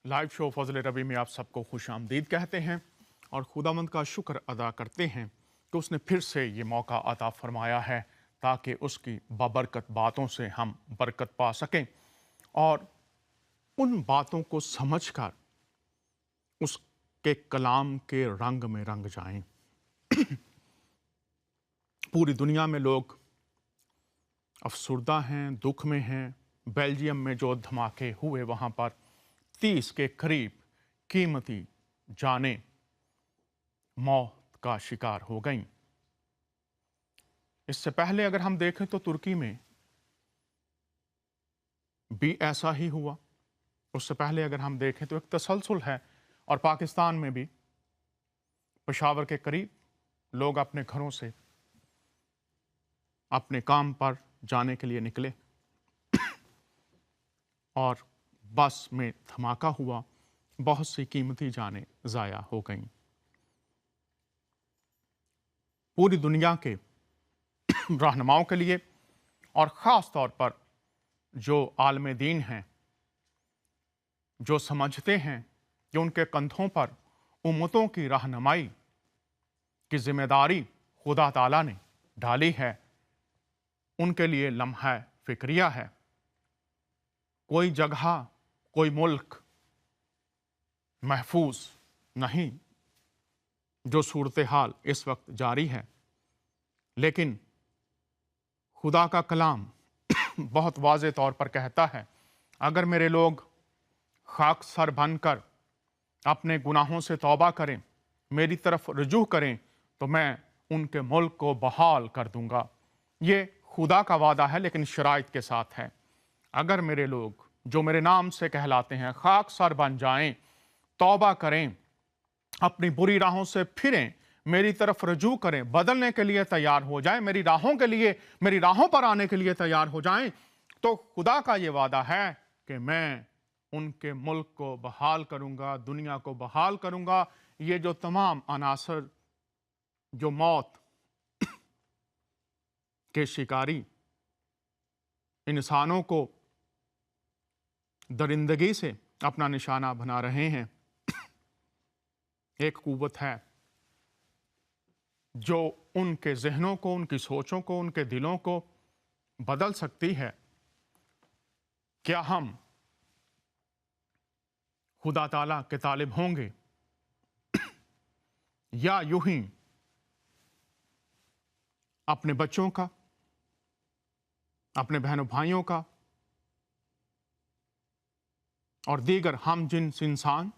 Live شو فضل ربی میں آپ سب کو خوش آمدید کہتے ہیں اور خداوند کا شکر ادا کرتے ہیں کہ اس نے پھر سے یہ موقع عطا فرمایا ہے تاکہ اس کی بابرکت باتوں سے ہم برکت پا سکیں اور ان باتوں کو سمجھ کر اس کے کلام کے رنگ میں رنگ جائیں۔ پوری دنیا میں لوگ افسردہ ہیں، دکھ میں ہیں۔ بیلجیم میں جو دھماکے ہوئے وہاں پر 30 کے قریب قیمتی جانیں موت کا شکار ہو گئیں۔ اس سے پہلے اگر ہم دیکھیں تو ترکی میں بھی ایسا ہی ہوا۔ اس سے پہلے اگر ہم دیکھیں تو ایک تسلسل ہے، اور پاکستان میں بھی پشاور کے قریب لوگ اپنے گھروں سے اپنے کام پر جانے کے لیے نکلے اور بس میں دھماکہ ہوا، بہت سی قیمتی جانیں ضائع ہو گئیں۔ پوری دنیا کے رہنماؤں کے لیے اور خاص طور پر جو عالم دین ہیں، جو سمجھتے ہیں کہ ان کے کندھوں پر امتوں کی رہنمائی کی ذمہ داری خدا تعالیٰ نے ڈالی ہے، ان کے لیے لمحہ فکریہ ہے۔ کوئی جگہ، کوئی ملک محفوظ نہیں جو صورتحال اس وقت جاری ہے، لیکن خدا کا کلام بہت واضح طور پر کہتا ہے اگر میرے لوگ خاک سر بن کر اپنے گناہوں سے توبہ کریں، میری طرف رجوع کریں، تو میں ان کے ملک کو بحال کر دوں گا۔ یہ خدا کا وعدہ ہے، لیکن شرائط کے ساتھ ہے۔ اگر میرے لوگ جو میرے نام سے کہلاتے ہیں خاک سر بن جائیں، توبہ کریں، اپنی بری راہوں سے پھریں، میری طرف رجوع کریں، بدلنے کے لیے تیار ہو جائیں، میری راہوں پر آنے کے لیے تیار ہو جائیں، تو خدا کا یہ وعدہ ہے کہ میں ان کے ملک کو بحال کروں گا، دنیا کو بحال کروں گا۔ یہ جو تمام عناصر جو موت کے شکاری انسانوں کو درندگی سے اپنا نشانہ بنا رہے ہیں، ایک قوت ہے جو ان کے ذہنوں کو، ان کی سوچوں کو، ان کے دلوں کو بدل سکتی ہے۔ کیا ہم خدا تعالیٰ کے طالب ہوں گے یا یوں ہی اپنے بچوں کا، اپنے بہنوں بھائیوں کا اور دیگر ہم جنس انسان،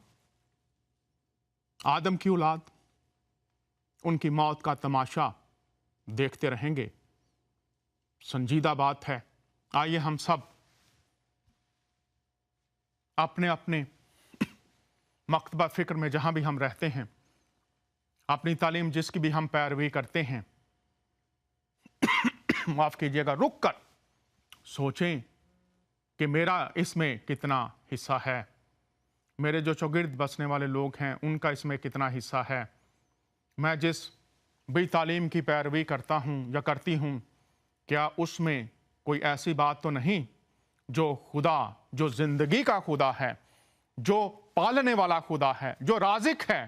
آدم کی اولاد، ان کی موت کا تماشا دیکھتے رہیں گے؟ سنجیدہ بات ہے۔ آئیے ہم سب اپنے اپنے مکتبہ فکر میں جہاں بھی ہم رہتے ہیں، اپنی تعلیم جس کی بھی ہم پیروی کرتے ہیں، معاف کیجیے گا، رک کر سوچیں کہ میرا اس میں کتنا حصہ ہے، میرے جو چوگرد بسنے والے لوگ ہیں ان کا اس میں کتنا حصہ ہے، میں جس بھی تعلیم کی پیروی کرتا ہوں یا کرتی ہوں، کیا اس میں کوئی ایسی بات تو نہیں جو خدا، جو زندگی کا خدا ہے، جو پالنے والا خدا ہے، جو رازق ہے،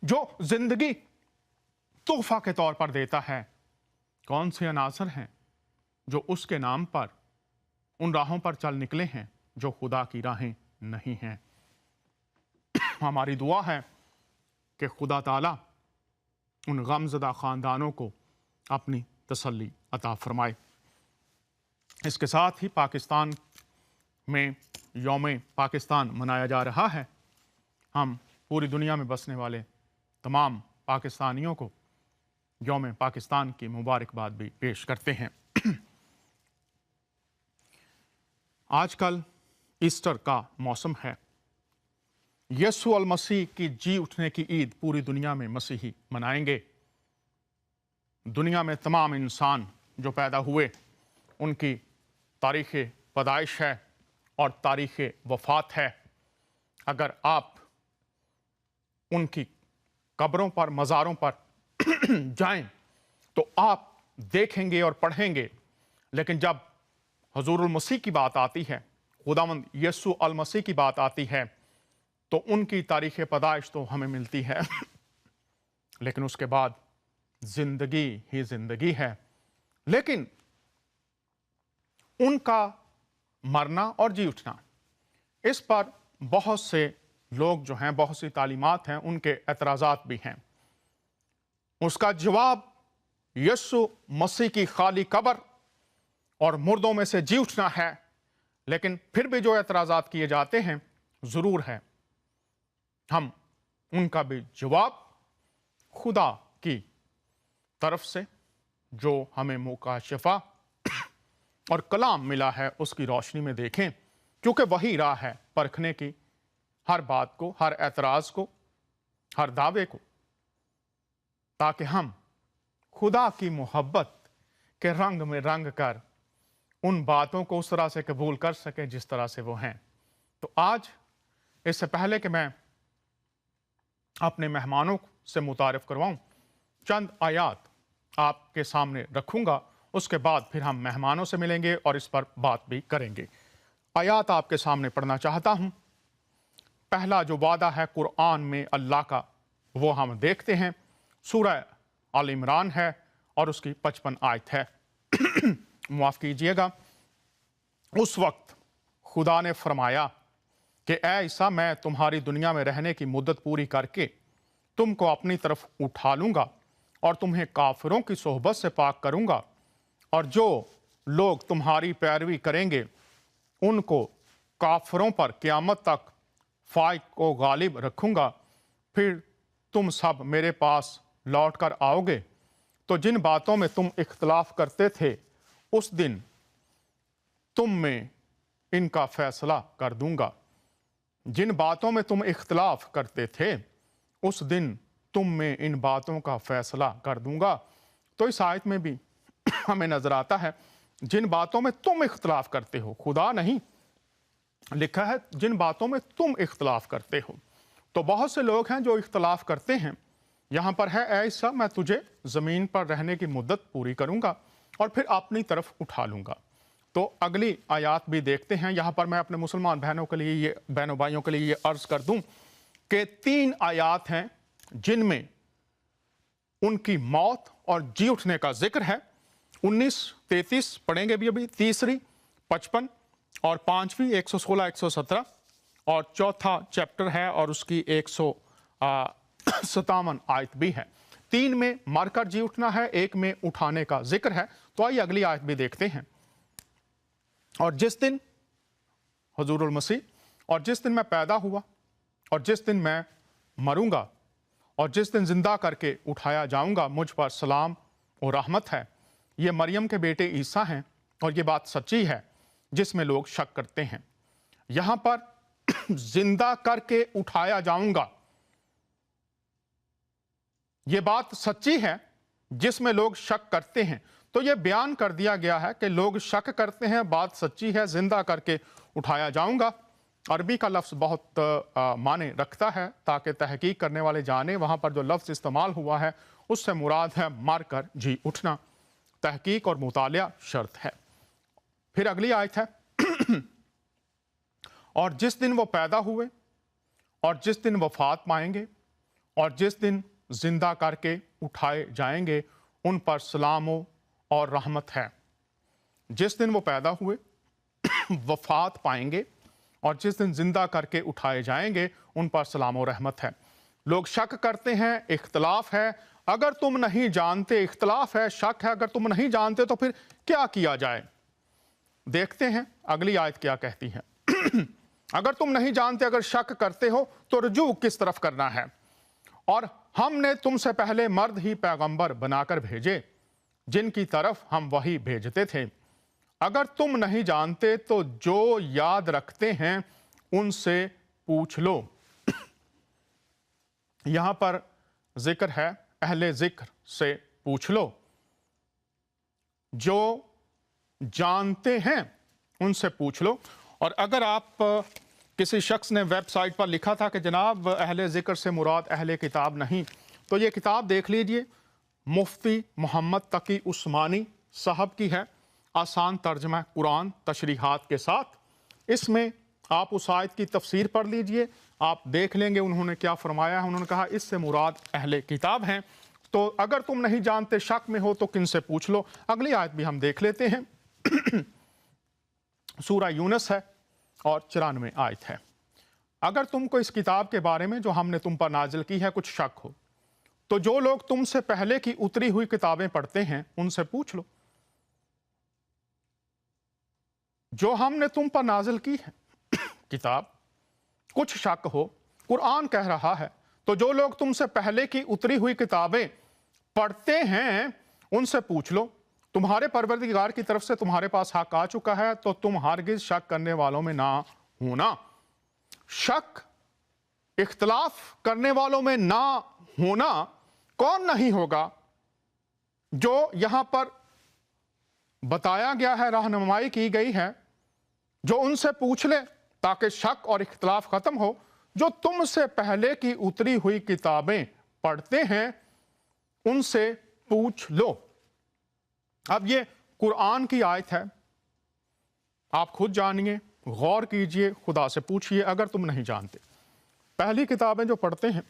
جو زندگی تحفہ کے طور پر دیتا ہے، کون سے عناصر ہیں جو اس کے نام پر ان راہوں پر چل نکلے ہیں جو خدا کی راہیں نہیں ہیں؟ ہماری دعا ہے کہ خدا تعالیٰ ان غمزدہ خاندانوں کو اپنی تسلی عطا فرمائے۔ اس کے ساتھ ہی پاکستان میں یوم پاکستان منایا جا رہا ہے۔ ہم پوری دنیا میں بسنے والے تمام پاکستانیوں کو یوم پاکستان کی مبارکباد بھی پیش کرتے ہیں۔ آج کل ایسٹر کا موسم ہے۔ یسوع المسیح کی جی اٹھنے کی عید پوری دنیا میں مسیحی منائیں گے۔ دنیا میں تمام انسان جو پیدا ہوئے ان کی تاریخ پیدائش ہے اور تاریخ وفات ہے۔ اگر آپ ان کی قبروں پر، مزاروں پر جائیں تو آپ دیکھیں گے اور پڑھیں گے، لیکن جب حضور المسیح کی بات آتی ہے، خداوند یسوع المسیح کی بات آتی ہے، तो उनकी तारीख़ पैदाइश तो हमें मिलती है लेकिन उसके बाद ज़िंदगी ही ज़िंदगी है। लेकिन उनका मरना और जी उठना, इस पर बहुत से लोग जो हैं, बहुत सी तालीमात हैं, उनके एतराज़ात भी हैं। उसका जवाब यीशु मसीह की खाली कब्र और मुर्दों में से जी उठना है। लेकिन फिर भी जो एतराज़ात किए जाते हैं ज़रूर है, हम उनका भी जवाब खुदा की तरफ से जो हमें मुकाशफा और कलाम मिला है उसकी रोशनी में देखें, क्योंकि वही राह है परखने की हर बात को, हर एतराज़ को, हर दावे को, ताकि हम खुदा की मोहब्बत के रंग में रंग कर उन बातों को उस तरह से कबूल कर सकें जिस तरह से वो हैं। तो आज इससे पहले कि मैं अपने मेहमानों से मुतारिफ करवाऊं, चंद आयात आपके सामने रखूंगा, उसके बाद फिर हम मेहमानों से मिलेंगे और इस पर बात भी करेंगे। आयात आपके सामने पढ़ना चाहता हूं। पहला जो वादा है कुरान में अल्लाह का, वो हम देखते हैं, सूरह आल इमरान है और उसकी 55 आयत है। माफ़ कीजिएगा। उस वक्त खुदा ने फरमाया कि ऐ ईसा, मैं तुम्हारी दुनिया में रहने की मुद्दत पूरी करके तुमको अपनी तरफ उठा लूँगा और तुम्हें काफिरों की सोहबत से पाक करूँगा, और जो लोग तुम्हारी पैरवी करेंगे उनको काफिरों पर क़यामत तक फाइक को गालिब रखूँगा। फिर तुम सब मेरे पास लौट कर आओगे तो जिन बातों में तुम इख्तलाफ करते थे उस दिन तुम में इनका फैसला कर दूंगा। जिन बातों में तुम इख्तलाफ करते थे उस दिन तुम में इन बातों का फैसला कर दूंगा। तो इस आयत में भी हमें नजर आता है जिन बातों में तुम इख्तलाफ करते हो, खुदा नहीं, लिखा है जिन बातों में तुम इख्तलाफ करते हो। तो बहुत से लोग हैं जो इख्तलाफ करते हैं। यहाँ पर है ऐ ईसा, मैं तुझे ज़मीन पर रहने की मुद्दत पूरी करूँगा और फिर अपनी तरफ उठा लूँगा। तो अगली आयात भी देखते हैं। यहाँ पर मैं अपने मुसलमान बहनों के लिए, ये बहनों भाइयों के लिए ये अर्ज़ कर दूँ कि 3 आयात हैं जिनमें उनकी मौत और जी उठने का जिक्र है। 19-33 पढ़ेंगे भी अभी, तीसरी 55 और 5वीं 116-117 और चौथा चैप्टर है और उसकी 157 आयत भी है। 3 में मरकर जी उठना है, 1 में उठाने का जिक्र है। तो आइए अगली आयत भी देखते हैं। और जिस दिन हुजूरुल मसीह, और जिस दिन मैं पैदा हुआ और जिस दिन मैं मरूंगा और जिस दिन जिंदा करके उठाया जाऊंगा, मुझ पर सलाम और रहमत है। ये मरियम के बेटे ईसा हैं और ये बात सच्ची है जिसमें लोग शक करते हैं। यहां पर जिंदा करके उठाया जाऊंगा, ये बात सच्ची है जिसमें लोग शक करते हैं। तो ये बयान कर दिया गया है कि लोग शक करते हैं, बात सच्ची है, जिंदा करके उठाया जाऊंगा। अरबी का लफ्ज़ बहुत माने रखता है ताकि तहकीक करने वाले जाने वहाँ पर जो लफ्ज़ इस्तेमाल हुआ है उससे मुराद है मर कर जी उठना। तहकीक और मुतालिया शर्त है। फिर अगली आयत है और जिस दिन वो पैदा हुए और जिस दिन वफात पाएंगे और जिस दिन जिंदा करके उठाए जाएंगे उन पर सलाम और रहमत है। जिस दिन वो पैदा हुए वफात पाएंगे और जिस दिन जिंदा करके उठाए जाएंगे उन पर सलाम और रहमत है। लोग शक करते हैं, इख्तलाफ है। अगर तुम नहीं जानते, इख्तलाफ है, शक है, अगर तुम नहीं जानते तो फिर क्या किया जाए? देखते हैं अगली आयत क्या कहती है। अगर तुम नहीं जानते, अगर शक करते हो तो रुजू किस तरफ करना है? और हमने तुमसे पहले मर्द ही पैगंबर बनाकर भेजे जिनकी तरफ हम वही भेजते थे। अगर तुम नहीं जानते तो जो याद रखते हैं उनसे पूछ लो। यहां पर जिक्र है अहले जिक्र से पूछ लो। जो जानते हैं उनसे पूछ लो। और अगर आप किसी शख्स ने वेबसाइट पर लिखा था कि जनाब अहले जिक्र से मुराद अहले किताब नहीं, तो ये किताब देख लीजिए, मुफ्ती मोहम्मद तकी उस्मानी साहब की है, आसान तर्जमा कुरान तशरीहात के साथ। इसमें आप उस आयत की तफसीर पढ़ लीजिए, आप देख लेंगे उन्होंने क्या फरमाया है। उन्होंने कहा इससे मुराद अहले किताब हैं, तो अगर तुम नहीं जानते, शक में हो, तो किन से पूछ लो। अगली आयत भी हम देख लेते हैं। सूरा यूनस है और 94 आयत है। अगर तुमको इस किताब के बारे में जो हमने तुम पर नाजिल की है कुछ शक हो, तो जो लोग तुमसे पहले की उतरी हुई किताबें पढ़ते हैं उनसे पूछ लो। जो हमने तुम पर नाजिल की है किताब, कुछ शक हो, कुरान कह रहा है, तो जो लोग तुमसे पहले की उतरी हुई किताबें पढ़ते हैं उनसे पूछ लो। तुम्हारे परवरदिगार की तरफ से तुम्हारे पास हक आ चुका है, तो तुम हरगिज शक करने वालों में ना होना। शक, इख्तलाफ करने वालों में ना होना कौन नहीं होगा? जो यहां पर बताया गया है, रहनुमाई की गई है, जो उनसे पूछ ले ताकि शक और इख्तलाफ खत्म हो। जो तुमसे पहले की उतरी हुई किताबें पढ़ते हैं उनसे पूछ लो। अब ये कुरान की आयत है, आप खुद जानिए, गौर कीजिए, खुदा से पूछिए अगर तुम नहीं जानते। पहली किताबें जो पढ़ते हैं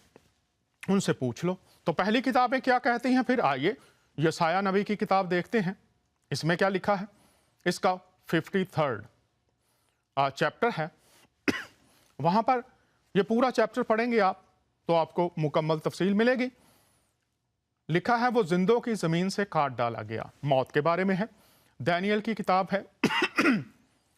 उनसे पूछ लो। तो पहली किताबें क्या कहती हैं? फिर आइए यसाया नबी की किताब देखते हैं, इसमें क्या लिखा है। इसका 53rd चैप्टर है। वहां पर ये पूरा चैप्टर पढ़ेंगे आप तो आपको मुकम्मल तफसील मिलेगी। लिखा है वो जिंदों की जमीन से काट डाला गया, मौत के बारे में है। दानियल की किताब है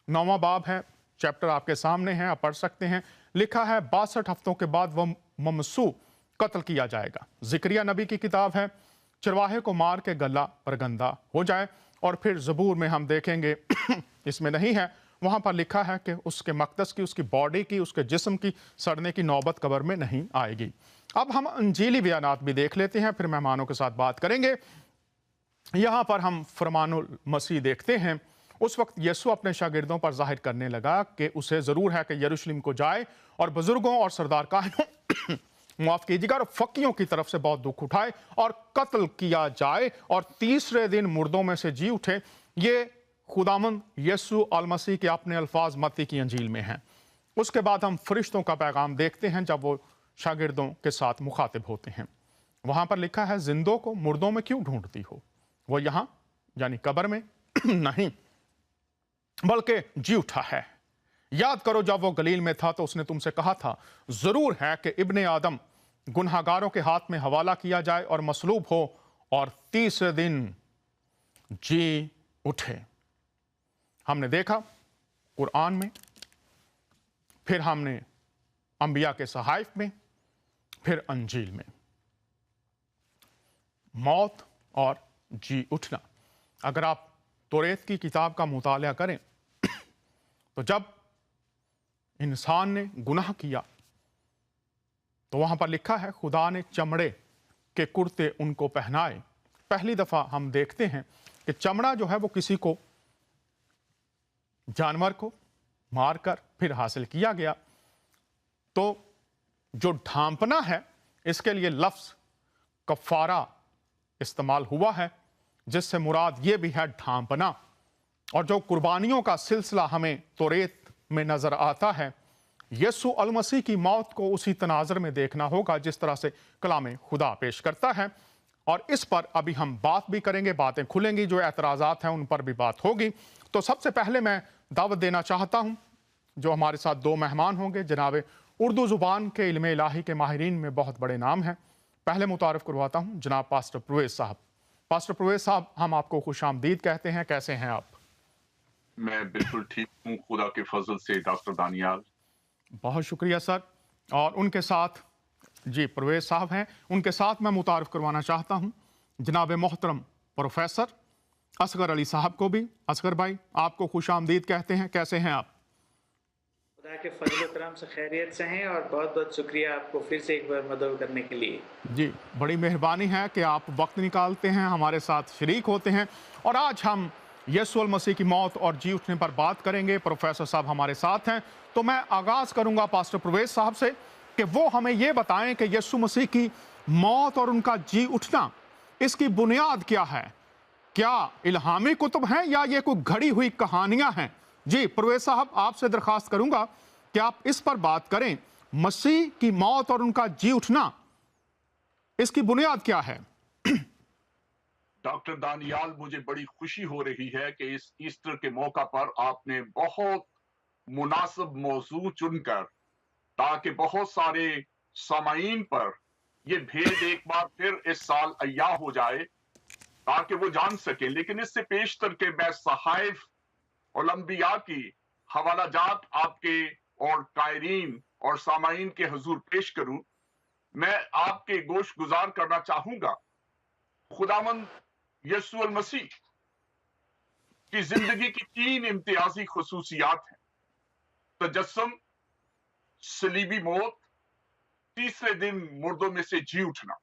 9वां बाब है, चैप्टर आपके सामने है, आप पढ़ सकते हैं। लिखा है 62 हफ्तों के बाद वह ममसू कत्ल किया जाएगा। जिक्रिया नबी की किताब है, चरवाहे को मार के गला परगंदा हो जाए। और फिर ज़बूर में हम देखेंगे इसमें नहीं है, वहां पर लिखा है कि उसके मकदस की, उसकी बॉडी की, उसके जिस्म की सड़ने की नौबत कब्र में नहीं आएगी। अब हम अंजीली बयानात भी देख लेते हैं, फिर मेहमानों के साथ बात करेंगे। यहां पर हम फरमानुल मसीह देखते हैं। उस वक्त यीशु अपने शागिर्दों पर जाहिर करने लगा कि उसे ज़रूर है कि यरूशलेम को जाए और बुजुर्गों और सरदार काहनों माफ कीजिएगा और फकीयों की तरफ से बहुत दुख उठाए और कत्ल किया जाए और तीसरे दिन मुर्दों में से जी उठे। ये खुदामंद यीशु अल मसीह के अपने अल्फाज मत्ती की अंजील में हैं। उसके बाद हम फरिश्तों का पैगाम देखते हैं जब वो शागिर्दों के साथ मुखातिब होते हैं। वहां पर लिखा है जिंदों को मुर्दों में क्यों ढूंढती हो? वो यहां यानी कब्र में नहीं बल्कि जी उठा है। याद करो जब वो गलील में था तो उसने तुमसे कहा था, जरूर है कि इब्ने आदम गुनहगारों के हाथ में हवाला किया जाए और मसलूब हो और तीसरे दिन जी उठे। हमने देखा कुरान में, फिर हमने अंबिया के सहाइफ में, फिर अंजील में मौत और जी उठना। अगर आप तौरेत की किताब का मुताला करें तो जब इंसान ने गुनाह किया तो वहां पर लिखा है खुदा ने चमड़े के कुर्ते उनको पहनाए। पहली दफा हम देखते हैं कि चमड़ा जो है वो किसी को, जानवर को मारकर फिर हासिल किया गया। तो जो ढांपना है इसके लिए लफ्ज कफारा इस्तेमाल हुआ है, जिससे मुराद ये भी है ढांपना। और जो कुर्बानियों का सिलसिला हमें तौरेत में नजर आता है, यीशु अल मसीह की मौत को उसी तनाजर में देखना होगा जिस तरह से कलाम खुदा पेश करता है। और इस पर अभी हम बात भी करेंगे, बातें खुलेंगी, जो एतराज़ात हैं उन पर भी बात होगी। तो सबसे पहले मैं दावत देना चाहता हूं जो हमारे साथ दो मेहमान होंगे। जनाब उर्दू ज़ुबान के इल्म इलाही के माहिरीन में बहुत बड़े नाम हैं। पहले मुतारफ़ करवाता हूं जनाब पास्टर परवेज़ साहब। पास्टर परवेज़ साहब, हम आपको खुशामदीद कहते हैं, कैसे हैं आप? मैं बिल्कुल ठीक हूँ, खुदा के फजल से। डॉक्टर दानियाल, बहुत शुक्रिया सर। और उनके साथ जी परवेज़ साहब हैं, उनके साथ मैं मुतारफ़ करवाना चाहता हूँ जनाब मोहतरम प्रोफेसर असगर अली साहब को भी। असगर भाई, आपको खुशामदीद कहते हैं, कैसे हैं आप? खुदा के फजल करम से खैरियत से हैं और बहुत बहुत शुक्रिया आपको फिर से एक बार मदद करने के लिए। जी, बड़ी मेहरबानी है कि आप वक्त निकालते हैं, हमारे साथ शरीक होते हैं। और आज हम यीशु अल मसीह की मौत और जी उठने पर बात करेंगे। प्रोफेसर साहब हमारे साथ हैं, तो मैं आगाज़ करूंगा पास्टर परवेज़ साहब से कि वो हमें ये बताएं कि यीशु मसीह की मौत और उनका जी उठना, इसकी बुनियाद क्या है? क्या इल्हामी कुतुब हैं या ये कोई घड़ी हुई कहानियां हैं? जी परवेज़ साहब, आपसे दरखास्त करूंगा कि आप इस पर बात करें। मसीह की मौत और उनका जी उठना, इसकी बुनियाद क्या है? डॉक्टर दानियाल, मुझे बड़ी खुशी हो रही है कि इस ईस्टर के मौका पर आपने बहुत मुनासिब मौजू चुनकर, ताकि बहुत सारे सामाईन पर ये भेद एक बार फिर इस साल अय्या हो जाए, ताकि वो जान सकें। लेकिन इससे पेशतर के मैं सहाइफ और लंबिया की हवाला जात आपके और कायरीन और सामाईन के हुजूर पेश करूं, मैं आपके गोश गुजार करना चाहूंगा। खुदावंद यसु अल मसीह की जिंदगी की 3 इम्तियाजी खुसूसियात हैं: तजस्सुम, सलीबी मौत, तीसरे दिन मुर्दों में से जी उठना।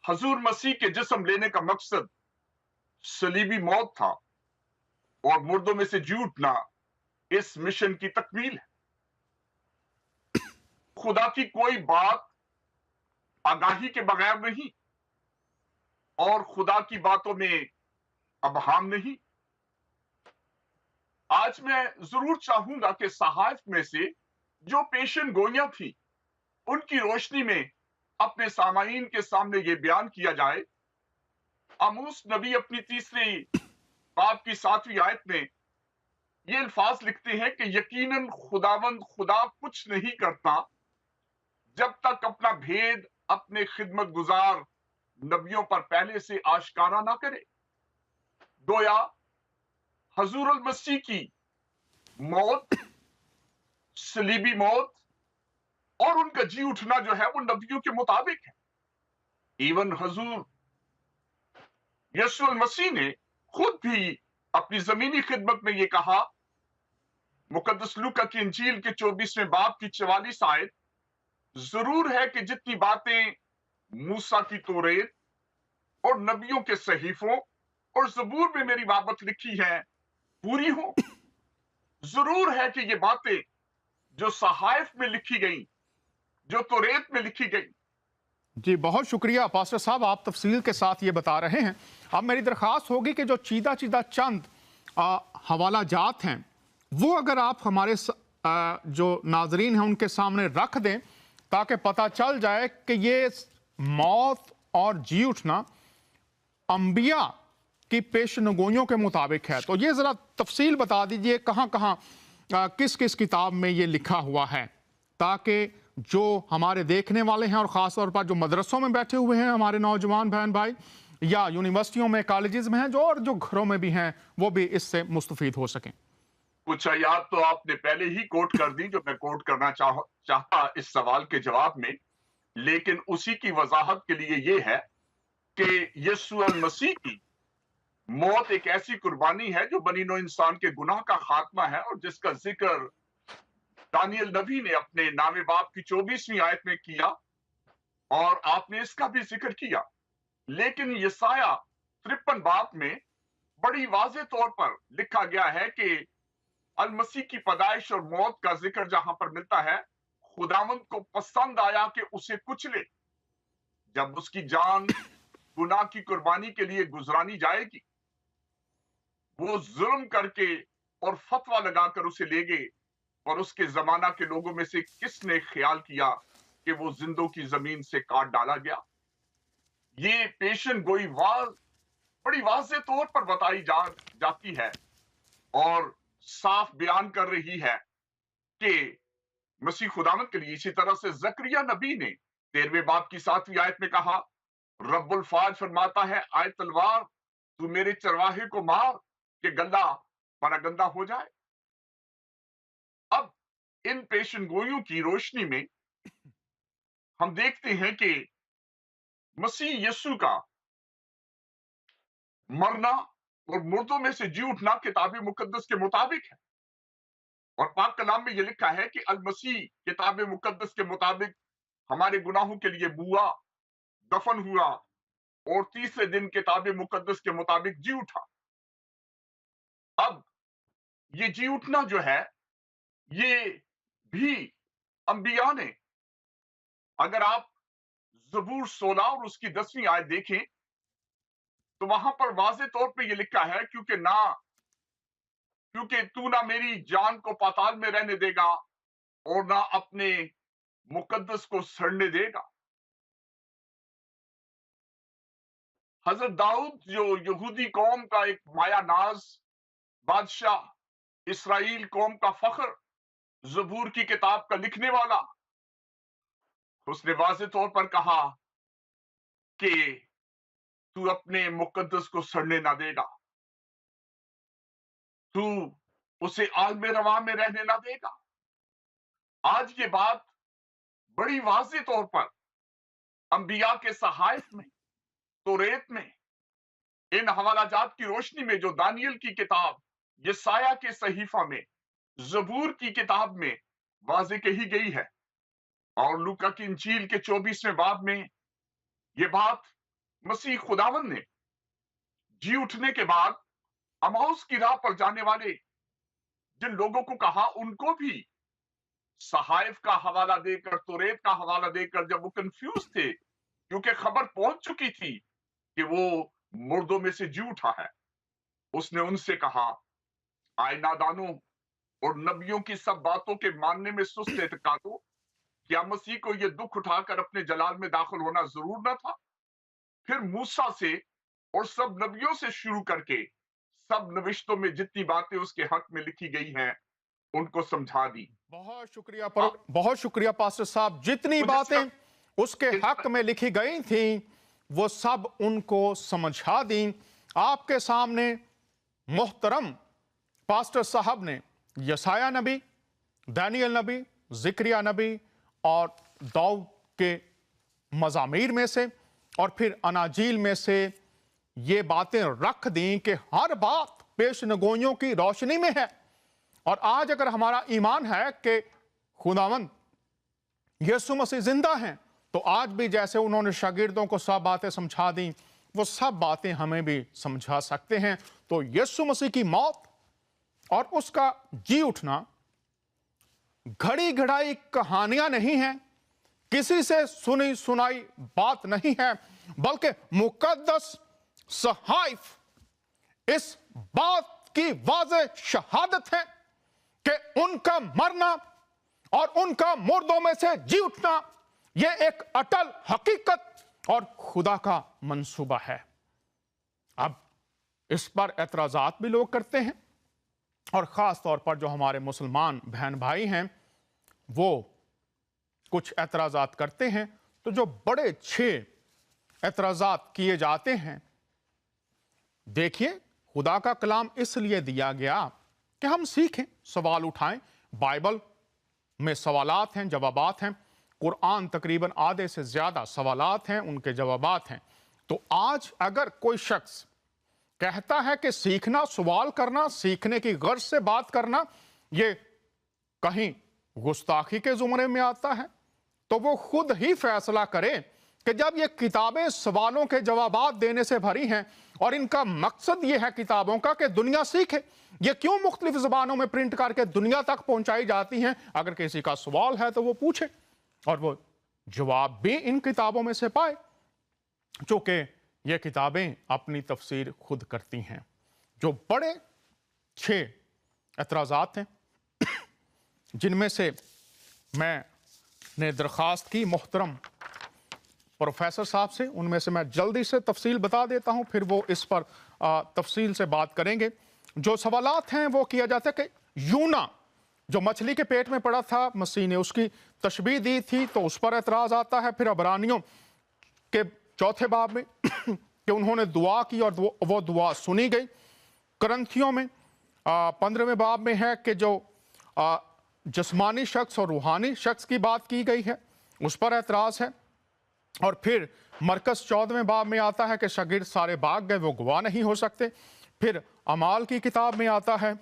हजूर मसीह के जिस्म लेने का मकसद सलीबी मौत था और मुर्दों में से जी उठना इस मिशन की तकमील है। खुदा की कोई बात आगाही के बगैर नहीं और खुदा की बातों में अबहाम नहीं। आज मैं जरूर चाहूंगा कि सहाइफ में से जो पेशन गोइयां थी, उनकी रोशनी में अपने सामाईन के सामने ये बयान किया जाए। आमूस नबी अपनी तीसरी बाब की 7वीं आयत में ये अल्फाज लिखते हैं कि यकीनन खुदावंद खुदा कुछ नहीं करता जब तक अपना भेद अपने खिदमत गुजार नबियों पर पहले से आश्कारा ना करे। गोया हजूर अल मसीह की मौत, सलीबी मौत और उनका जी उठना जो है वो नबियों के मुताबिक है। इवन हजूर यसु अल मसीह ने खुद भी अपनी जमीनी खिदमत में ये कहा, मुकद्दस लूका की इंजील के 24वें बाब की 44 आयत, जरूर है कि जितनी बातें मूसा की तौरेत और नबियों के सहीफों और जबूर में मेरी बाबत लिखी है पूरी हो। जरूर है कि ये बातें जो सहाइफ में लिखी गई, जो तौरेत में लिखी गई। जी, बहुत शुक्रिया पास्टर साहब, आप तफसील के साथ ये बता रहे हैं। अब मेरी दरख्वास्त होगी कि जो चीदा चीदा चंद हवाला जात हैं, वो अगर आप हमारे जो नाजरीन हैं उनके सामने रख दें, ताकि पता चल जाए कि ये मौत और जी उठना अंबिया की पेशनगोइयों के मुताबिक है। तो ये ज़रा तफसील बता दीजिए, कहाँ कहाँ किस किस किताब में ये लिखा हुआ है, ताकि जो हमारे देखने वाले हैं और ख़ास तौर पर जो मदरसों में बैठे हुए हैं हमारे नौजवान बहन भाई, या यूनिवर्सिटियों में, कॉलेजेस में हैं जो, और जो घरों में भी हैं, वो भी इससे मुस्तफीद हो सकें। कुछ आयात तो आपने पहले ही कोट कर दी जो मैं कोट करना चाहता इस सवाल के जवाब में, लेकिन उसी की वजाहत के लिए ये है कि यसु अल मसीह की मौत एक ऐसी कुर्बानी है जो बनी नौ इंसान के गुनाह का खात्मा है और जिसका जिक्र दानियल नबी ने अपने नामे बाब की 24वीं आयत में किया और आपने इसका भी जिक्र किया। लेकिन यसाया 53 बाब में बड़ी वाज़ेह तौर पर लिखा गया है कि अल मसीह की पैदाइश और मौत का जिक्र जहां पर मिलता है, खुदावंद को पसंद आया कि उसे कुचले। जब उसकी जान गुनाह की कुर्बानी के लिए गुजरानी जाएगी, वो जुल्म करके और फतवा लगाकर उसे ले गए। और उसके जमाना के लोगों में से किसने ख्याल किया कि वो जिंदों की जमीन से काट डाला गया। ये पेशन गोई बड़ी वाज़ेह तौर पर बताई जाती है और साफ बयान कर रही है कि मसीह खुदावंद के लिए। इसी तरह से जकरिया नबी ने 13वें बाब की 7वीं आयत में कहा, रब्बुल फाज फरमाता है, आय तलवार तू मेरे चरवाहे को मार कि गला परागंदा हो जाए। अब इन पेशन गोइयों की रोशनी में हम देखते हैं कि मसीह यीशु का मरना और मुर्दों में से जी उठना किताब मुकद्दस के मुताबिक है। और पाक कलाम में यह लिखा है कि अल मसीह किताब मुकद्दस के मुताबिक हमारे गुनाहों के लिए बुआ, दफन हुआ और तीसरे दिन किताब मुकद्दस के मुताबिक जी उठा। अब ये जी उठना जो है, ये भी अंबिया ने, अगर आप ज़बूर 16 और उसकी 10वीं आयत देखें तो वहां पर वाज़ेह तौर पे ये लिखा है, क्योंकि तू ना मेरी जान को पाताल में रहने देगा اور نہ اپنے مقدس کو سڑنے دے گا۔ حضرت داؤد جو یہودی قوم کا ایک مایا ناز بادشاہ، اسرائیل قوم کا فخر، زبور کی کتاب کا لکھنے والا، اس نے واضح طور پر کہا کہ تو اپنے مقدس کو سڑنے نہ دے گا، تو اسے عالم روا میں رہنے نہ دے گا۔ آج یہ بات بڑی واضح طور پر انبیاء کے صحائف میں، توریت میں، ان حوالہ جات کی روشنی میں جو دانیل کی کتاب، یسایہ کے صحیفہ میں، زبور کی کتاب میں واضح کہی گئی ہے، اور لوکا کی انجیل کے 24ویں باب میں یہ بات مسیح خداوند نے جی اٹھنے کے بعد اماؤس کی راہ پر جانے والے جن لوگوں کو کہا، ان کو بھی صحائف کا حوالہ دے کر، توریت کا حوالہ دے کر، جب وہ کنفیوز تھے کیونکہ خبر پہنچ چکی تھی کہ وہ مردوں میں سے جی اٹھا ہے، اس نے ان سے کہا، آئے نادانوں اور نبیوں کی سب باتوں کے ماننے میں سست اعتقادوں، کیا مسیح کو یہ دکھ اٹھا کر اپنے جلال میں داخل ہونا ضرور نہ تھا؟ پھر موسیٰ سے اور سب نبیوں سے شروع کر کے سب نوشتوں میں جتنی باتیں اس کے حق میں لکھی گئی ہیں ان کو سمجھا دی۔ بہت شکریہ پاسٹر صاحب، جتنی باتیں اس کے حق میں لکھی گئی تھیں وہ سب ان کو سمجھا دیں۔ آپ کے سامنے محترم پاسٹر صاحب نے یسایہ نبی، دانیل نبی، زکریا نبی اور داؤد کے مزامیر میں سے اور پھر اناجیل میں سے یہ باتیں رکھ دیں کہ ہر بات پیش گوئیوں کی روشنی میں ہے۔ اور آج اگر ہمارا ایمان ہے کہ خداوند یسوع مسیح زندہ ہیں، تو آج بھی جیسے انہوں نے شاگردوں کو سب باتیں سمجھا دیں، وہ سب باتیں ہمیں بھی سمجھا سکتے ہیں۔ تو یسوع مسیح کی موت اور اس کا جی اٹھنا گھڑی گھڑائی کہانیاں نہیں ہیں، کسی سے سنی سنائی بات نہیں ہے، بلکہ مقدس صحائف اس بات کی واضح شہادت ہے کہ ان کا مرنا اور ان کا مردوں میں سے جی اٹھنا یہ ایک اٹل حقیقت اور خدا کا منصوبہ ہے۔ اب اس پر اعتراضات بھی لوگ کرتے ہیں، اور خاص طور پر جو ہمارے مسلمان بہن بھائی ہیں وہ کچھ اعتراضات کرتے ہیں۔ تو جو بڑے 6 اعتراضات کیے جاتے ہیں، دیکھیے خدا کا کلام اس لیے دیا گیا کہ ہم سیکھیں، سوال اٹھائیں۔ بائبل میں سوالات ہیں، جوابات ہیں، قرآن تقریباً آدھے سے زیادہ سوالات ہیں، ان کے جوابات ہیں۔ تو آج اگر کوئی شخص کہتا ہے کہ سیکھنا، سوال کرنا، سیکھنے کی غرض سے بات کرنا یہ کہیں گستاخی کے زمرے میں آتا ہے، تو وہ خود ہی فیصلہ کرے کہ جب یہ کتابیں سوالوں کے جوابات دینے سے بھری ہیں اور ان کا مقصد یہ ہے کتابوں کا کہ دنیا سیکھے، یہ کیوں مختلف زبانوں میں پرنٹ کر کے دنیا تک پہنچائی جاتی ہیں؟ اگر کسی کا سوال ہے تو وہ پوچھے اور وہ جواب بھی ان کتابوں میں سے پائے، چونکہ یہ کتابیں اپنی تفسیر خود کرتی ہیں۔ جو بڑے 6 اعتراضات ہیں جن میں سے میں نے درخواست کی محترم پروفیسر صاحب سے، ان میں سے میں جلدی سے تفصیل بتا دیتا ہوں، پھر وہ اس پر تفصیل سے بات کریں گے۔ جو سوالات ہیں وہ کیا جاتا ہے کہ یونا جو مچھلی کے پیٹ میں پڑا تھا، مسیح نے اس کی تشبیہ دی تھی، تو اس پر اعتراض آتا ہے۔ پھر عبرانیوں کے 4 باب میں کہ انہوں نے دعا کی اور وہ دعا سنی گئی۔ کرنتھیوں میں 15ویں باب میں ہے کہ جو جسمانی شخص اور روحانی شخص کی بات کی گئی ہے، اس پر اعتراض ہے۔ اور پھر مرکز 14ویں باب میں آتا ہے کہ شاگرد سارے بھاگ گئے، وہ گواہ نہیں ہو سکتے۔ پھر اعمال کی کتاب میں آتا ہے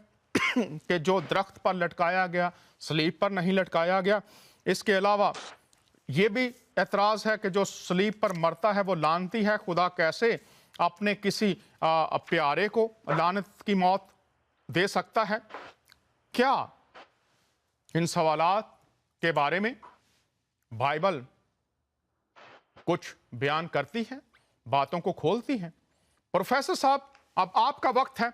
کہ جو درخت پر لٹکایا گیا صلیب پر نہیں لٹکایا گیا۔ اس کے علاوہ یہ بھی اعتراض ہے کہ جو صلیب پر مرتا ہے وہ لعنتی ہے، خدا کیسے اپنے کسی پیارے کو لعنت کی موت دے سکتا ہے؟ کیا ان سوالات کے بارے میں بائبل کچھ بیان کرتی ہے، باتوں کو کھولتی ہے؟ پروفیسر صاحب، اب آپ کا وقت ہے،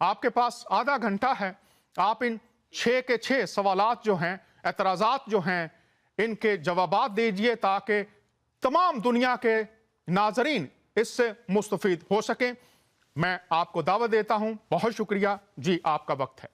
آپ کے پاس آدھا گھنٹہ ہے، آپ ان 6 کے 6 سوالات جو ہیں एतराज़ात जो हैं इनके जवाबात दीजिए ताकि तमाम दुनिया के नाजरीन इससे मुस्तफ़ीद हो सकें। मैं आपको दावत देता हूं। बहुत शुक्रिया जी, आपका वक्त है।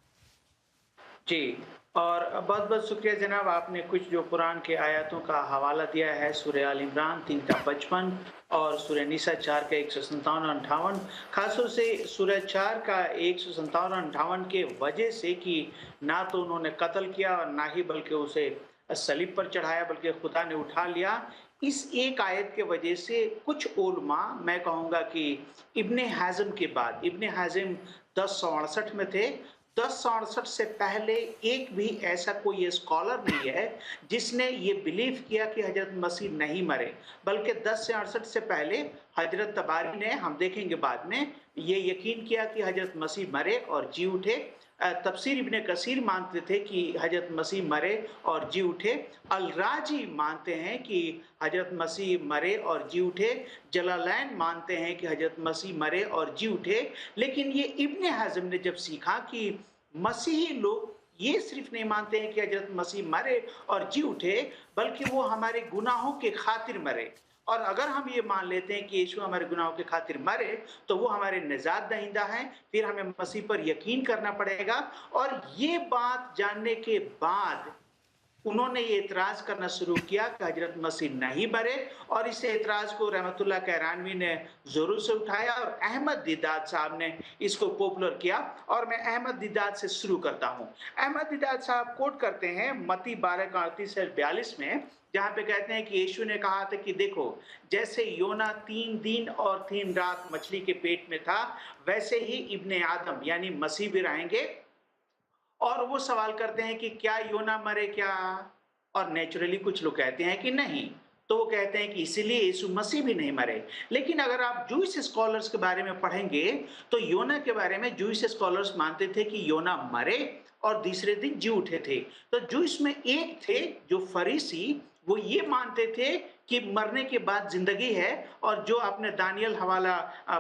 जी, और बहुत बहुत शुक्रिया जनाब, आपने कुछ जो कुरान के आयतों का हवाला दिया है, सूरह आल इमरान 3 का 55 और सूरह निसा 4 का 157 और 58, खासतौर से सूरह 4 का 157 और 58 के वजह से कि ना तो उन्होंने कत्ल किया और ना ही बल्कि उसे सलीब पर चढ़ाया, बल्कि खुदा ने उठा लिया। इस एक आयत के वजह से कुछ उलमा, मैं कहूँगा कि इब्ने हाज़म के बाद, इब्ने हाज़म 1068 में थे, 1068 से पहले एक भी ऐसा कोई स्कॉलर नहीं है जिसने ये बिलीव किया कि हजरत मसीह नहीं मरे, बल्कि 10 से 68 से पहले हजरत तबारी ने, हम देखेंगे बाद में, ये यकीन किया कि हजरत मसीह मरे और जी उठे। तफसीर इब्ने कसीर मानते थे कि हजरत मसीह मरे और जी उठे। अल-राजी मानते हैं कि हजरत मसीह मरे और जी उठे। जलालैन मानते हैं कि हजरत मसीह मरे और जी उठे। लेकिन ये इब्ने हज़म ने जब सीखा कि मसीही लोग ये सिर्फ नहीं मानते हैं कि हजरत मसीह मरे और जी उठे, बल्कि वो हमारे गुनाहों के खातिर मरे, और अगर हम ये मान लेते हैं कि यीशु हमारे गुनाहों के खातिर मरे तो वो हमारे निजात दहिंदा हैं, फिर हमें मसीह पर यकीन करना पड़ेगा। और ये बात जानने के बाद उन्होंने ये एतराज़ करना शुरू किया कि हजरत मसीह नहीं मरे, और इस एतराज़ को रहमतुल्लाह कैरानवी ने ज़ोरों से उठाया और अहमद दीदात साहब ने इसको पॉपुलर किया। और मैं अहमद दीदात से शुरू करता हूँ। अहमद दीदात साहब कोट करते हैं मत्ती 12:38 से 42 में, जहाँ पे कहते हैं कि यीशु ने कहा था कि देखो, जैसे योना 3 दिन और 3 रात मछली के पेट में था, वैसे ही इब्ने आदम यानी मसीह भी रहेंगे। और वो सवाल करते हैं कि क्या योना मरे क्या? और नेचुरली कुछ लोग कहते हैं कि नहीं, तो वो कहते हैं कि इसीलिए यीशु मसीह भी नहीं मरे। लेकिन अगर आप जूइश स्कॉलर्स के बारे में पढ़ेंगे तो योना के बारे में जूइश स्कॉलर्स मानते थे कि योना मरे और दूसरे दिन जी उठे थे। तो जूइश में एक थे जो फरीसी, वो ये मानते थे कि मरने के बाद जिंदगी है। और जो आपने दानियल हवाला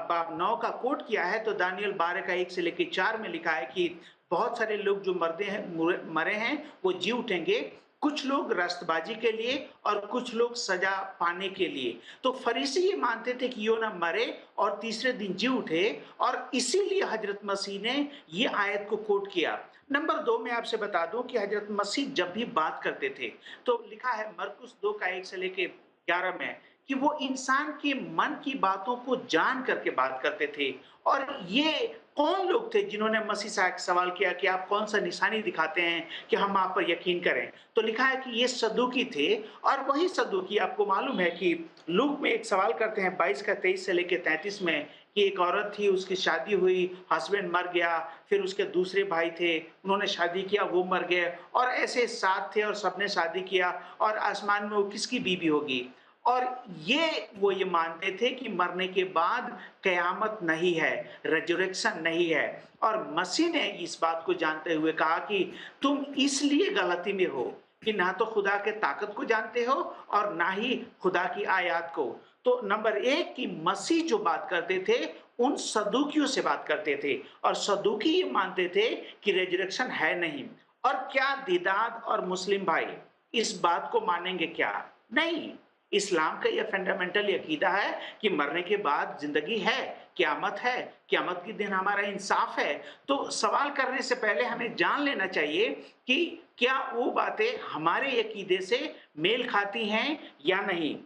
बाब 9 का कोट किया है, तो दानियल 12 का 1 से लेकर 4 में लिखा है कि बहुत सारे लोग जो मरे हैं वो जी उठेंगे, कुछ लोग रास्तबाजी के लिए और कुछ लोग सजा पाने के लिए। तो फरीसी ये मानते थे कि योना मरे और तीसरे दिन जी उठे, और इसीलिए हजरत मसीह ने ये आयत को कोट किया। नंबर 2 में आपसे बता दूं कि हजरत मसीह जब भी बात करते थे तो लिखा है मरकुस 2 का 1 से लेके 11 में कि वो इंसान के मन की बातों को जान करके बात करते थे। और ये कौन लोग थे जिन्होंने मसीह से सवाल किया कि आप कौन सा निशानी दिखाते हैं कि हम आप पर यकीन करें? तो लिखा है कि ये सदूकी थे। और वही सदूकी, आपको मालूम है कि लूक में एक सवाल करते हैं 22 का 23 से लेके 33 में कि एक औरत थी, उसकी शादी हुई, हस्बैंड मर गया, फिर उसके दूसरे भाई थे, उन्होंने शादी किया, वो मर गए, और ऐसे 7 थे और सबने शादी किया, और आसमान में वो किसकी बीबी होगी? और ये मानते थे कि मरने के बाद कयामत नहीं है, रेजरेक्शन नहीं है। और मसीह ने इस बात को जानते हुए कहा कि तुम इसलिए गलती में हो कि ना तो खुदा के ताकत को जानते हो और ना ही खुदा की आयत को। तो नंबर 1 कि मसीह जो बात करते थे उन सदूकियों से बात करते थे, और सदूकी ये मानते थे कि रेजरेक्शन है नहीं। और क्या दीदाद और मुस्लिम भाई इस बात को मानेंगे क्या? नहीं। इस्लाम का यह फंडामेंटल अकीदा है कि मरने के बाद जिंदगी है, क़यामत है, क़यामत के दिन हमारा इंसाफ है। तो सवाल करने से पहले हमें जान लेना चाहिए कि क्या वो बातें हमारे अकीदे से मेल खाती हैं या नहीं।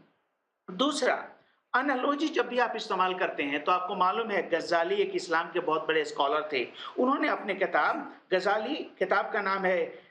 दूसरा, एनालॉजी जब भी आप इस्तेमाल करते हैं तो आपको मालूम है गज़ाली एक इस्लाम के बहुत बड़े स्कॉलर थे। उन्होंने अपने गज़ाली किताब का नाम है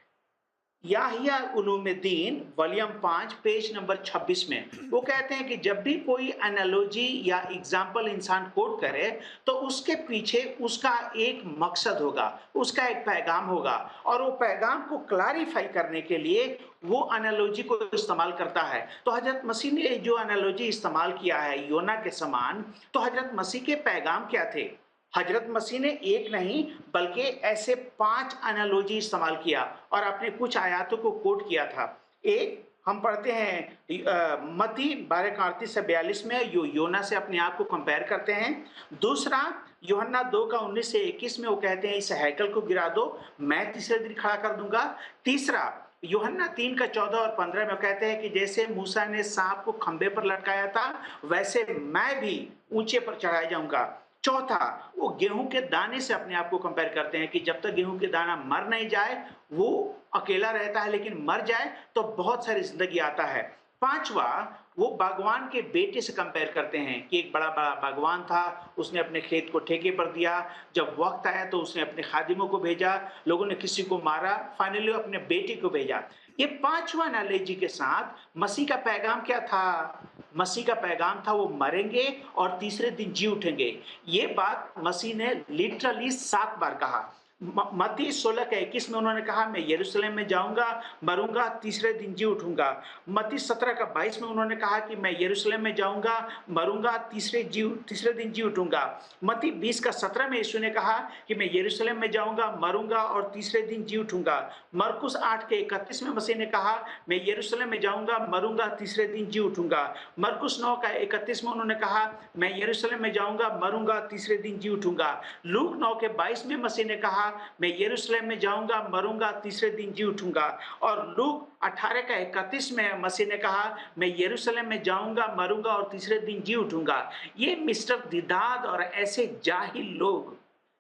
याहिया उलूमुद्दीन वॉल्यूम 5 पेज नंबर 26 में वो कहते हैं कि जब भी कोई एनालॉजी या एग्जाम्पल इंसान कोट करे तो उसके पीछे उसका एक मकसद होगा, उसका एक पैगाम होगा, और वो पैगाम को क्लैरिफाई करने के लिए वो एनालॉजी को इस्तेमाल करता है। तो हजरत मसीह ने जो एनालॉजी इस्तेमाल किया है योना के समान, तो हजरत मसीह के पैगाम क्या थे? हजरत मसीह ने एक नहीं बल्कि ऐसे 5 एनालॉजी इस्तेमाल किया और अपने कुछ आयातों को कोट किया था। एक हम पढ़ते हैं मत्ती 12:38 से 42 में, योना से अपने आप को कंपेयर करते हैं। दूसरा, यूहन्ना 2 का 19 से 21 में वो कहते हैं इस हैकल को गिरा दो, मैं तीसरे दिन खड़ा कर दूंगा। तीसरा, यूहन्ना 3 का 14 और 15 में कहते हैं कि जैसे मूसा ने सांप को खंबे पर लटकाया था, वैसे मैं भी ऊंचे पर चढ़ाया जाऊंगा। चौथा, वो गेहूं के दाने से अपने आप को कंपेयर करते हैं कि जब तक गेहूं के दाना मर नहीं जाए, वो अकेला रहता है, लेकिन मर जाए तो बहुत सारी जिंदगी आता है। पांचवा, वो बागवान के बेटे से कंपेयर करते हैं कि एक बड़ा बड़ा बागवान था, उसने अपने खेत को ठेके पर दिया, जब वक्त आया तो उसने अपने खादिमों को भेजा, लोगों ने किसी को मारा, फाइनली अपने बेटे को भेजा। ये पांचवा एनालॉजी के साथ मसीह का पैगाम क्या था? मसीह का पैगाम था वो मरेंगे और तीसरे दिन जी उठेंगे। ये बात मसीह ने लिटरली 7 बार कहा। मत्ती 16 का 21 में उन्होंने कहा, मैं यरूशलेम में जाऊंगा, मरूंगा, तीसरे दिन जी उठूंगा। मत्ती 17 का 22 में उन्होंने कहा कि मैं यरूशलेम में जाऊंगा, मरूंगा, तीसरे दिन जी उठूंगा। मत्ती 20 का 17 में यीशु ने कहा कि मैं यरूशलेम में जाऊंगा, मरूंगा और तीसरे दिन जी उठूंगा। मरकुस 8 के 31 में मसीह ने कहा, मैं यरूशलेम में जाऊंगा, मरूंगा, तीसरे दिन जी उठूंगा। मरकुस 9 का 31 में उन्होंने कहा, मैं यरूशलेम में जाऊंगा, मरूंगा, तीसरे दिन जी उठूंगा। लूक 9 के 22 में मसीह ने कहा, मैं यरूशलेम में जाऊंगा, मरूंगा, तीसरे दिन जी उठूंगा। और लूक 18 का 31 में मसीह ने कहा, मैं यरूशलेम में जाऊंगा, मरूंगा और तीसरे दिन जी उठूंगा। ये मिस्टर दिदाद और ऐसे जाहिल लोग,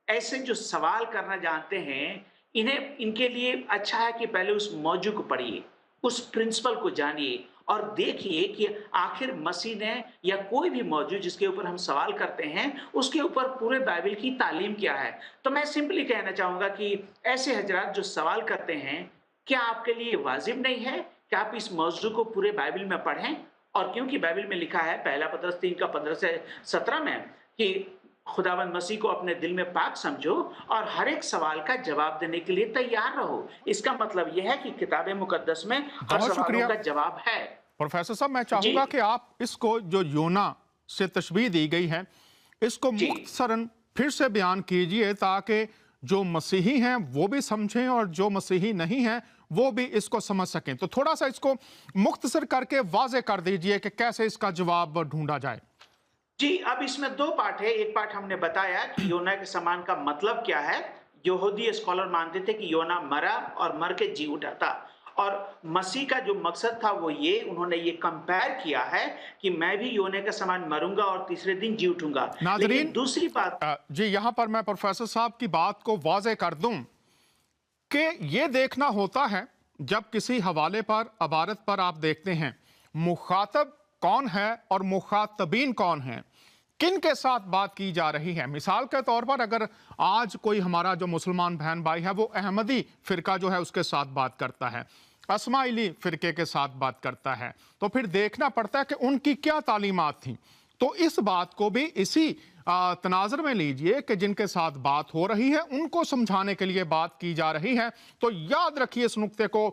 ऐसे जो सवाल करना जानते हैं, इनके लिए अच्छा है कि पहले उस मौजू को पढ़िए, उस प्रिंसिपल को जानिए और देखिए कि आखिर मसीह ने या कोई भी मौजूद जिसके ऊपर हम सवाल करते हैं, उसके ऊपर पूरे बाइबल की तालीम क्या है। तो मैं सिंपली कहना चाहूंगा कि ऐसे हजरात जो सवाल करते हैं, क्या आपके लिए वाजिब नहीं है कि आप इस मौजू को पूरे बाइबल में पढ़ें? और क्योंकि बाइबल में लिखा है पहला पतरस 3 का 15 से 17 में कि खुदावंद मसीह को अपने दिल में पाक समझो और हर एक सवाल का जवाब देने के लिए तैयार रहो। इसका मतलब यह है कि किताब मुकद्दस में हर बहुत सवालों शुक्रिया का जवाब है। प्रोफेसर साहब। मैं जी, चाहूंगा कि आप इसको जो योना से तशबीह दी गई है, इसको जी, मुख्तसरन फिर से बयान कीजिए ताकि जो मसीही हैं वो भी समझें और जो मसीही नहीं हैं वो भी इसको समझ सकें। तो थोड़ा सा इसको मुख्तसर करके वाजे कर दीजिए कि कैसे इसका जवाब ढूंढा जाए। जी। अब इसमें 2 पार्ट है। एक पार्ट हमने बताया कि योना के समान का मतलब क्या है। यहूदी स्कॉलर मानते थे कि योना मरा और मर के जी उठा था, और मसीह का जो मकसद था वो ये, उन्होंने ये कंपेयर किया है कि मैं भी योने के समान मरूंगा और तीसरे दिन जी उठूंगा। लेकिन नाजरीन, दूसरी बात, जी यहां पर मैं प्रोफेसर साहब की बात को वाजे कर दूं कि ये देखना होता है जब किसी हवाले पर, अबारत पर आप देखते हैं मुखातब कौन है और मुखातबीन कौन है, किन के साथ बात की जा रही है। मिसाल के तौर पर अगर आज कोई हमारा जो मुसलमान बहन भाई है वो अहमदी फिरका जो है उसके साथ बात करता है, अस्माइली फिरके के साथ बात करता है, तो फिर देखना पड़ता है कि उनकी क्या तालीमात थी। तो इस बात को भी इसी तनाजर में लीजिए कि जिनके साथ बात हो रही है उनको समझाने के लिए बात की जा रही है। तो याद रखिए इस नुक्ते को,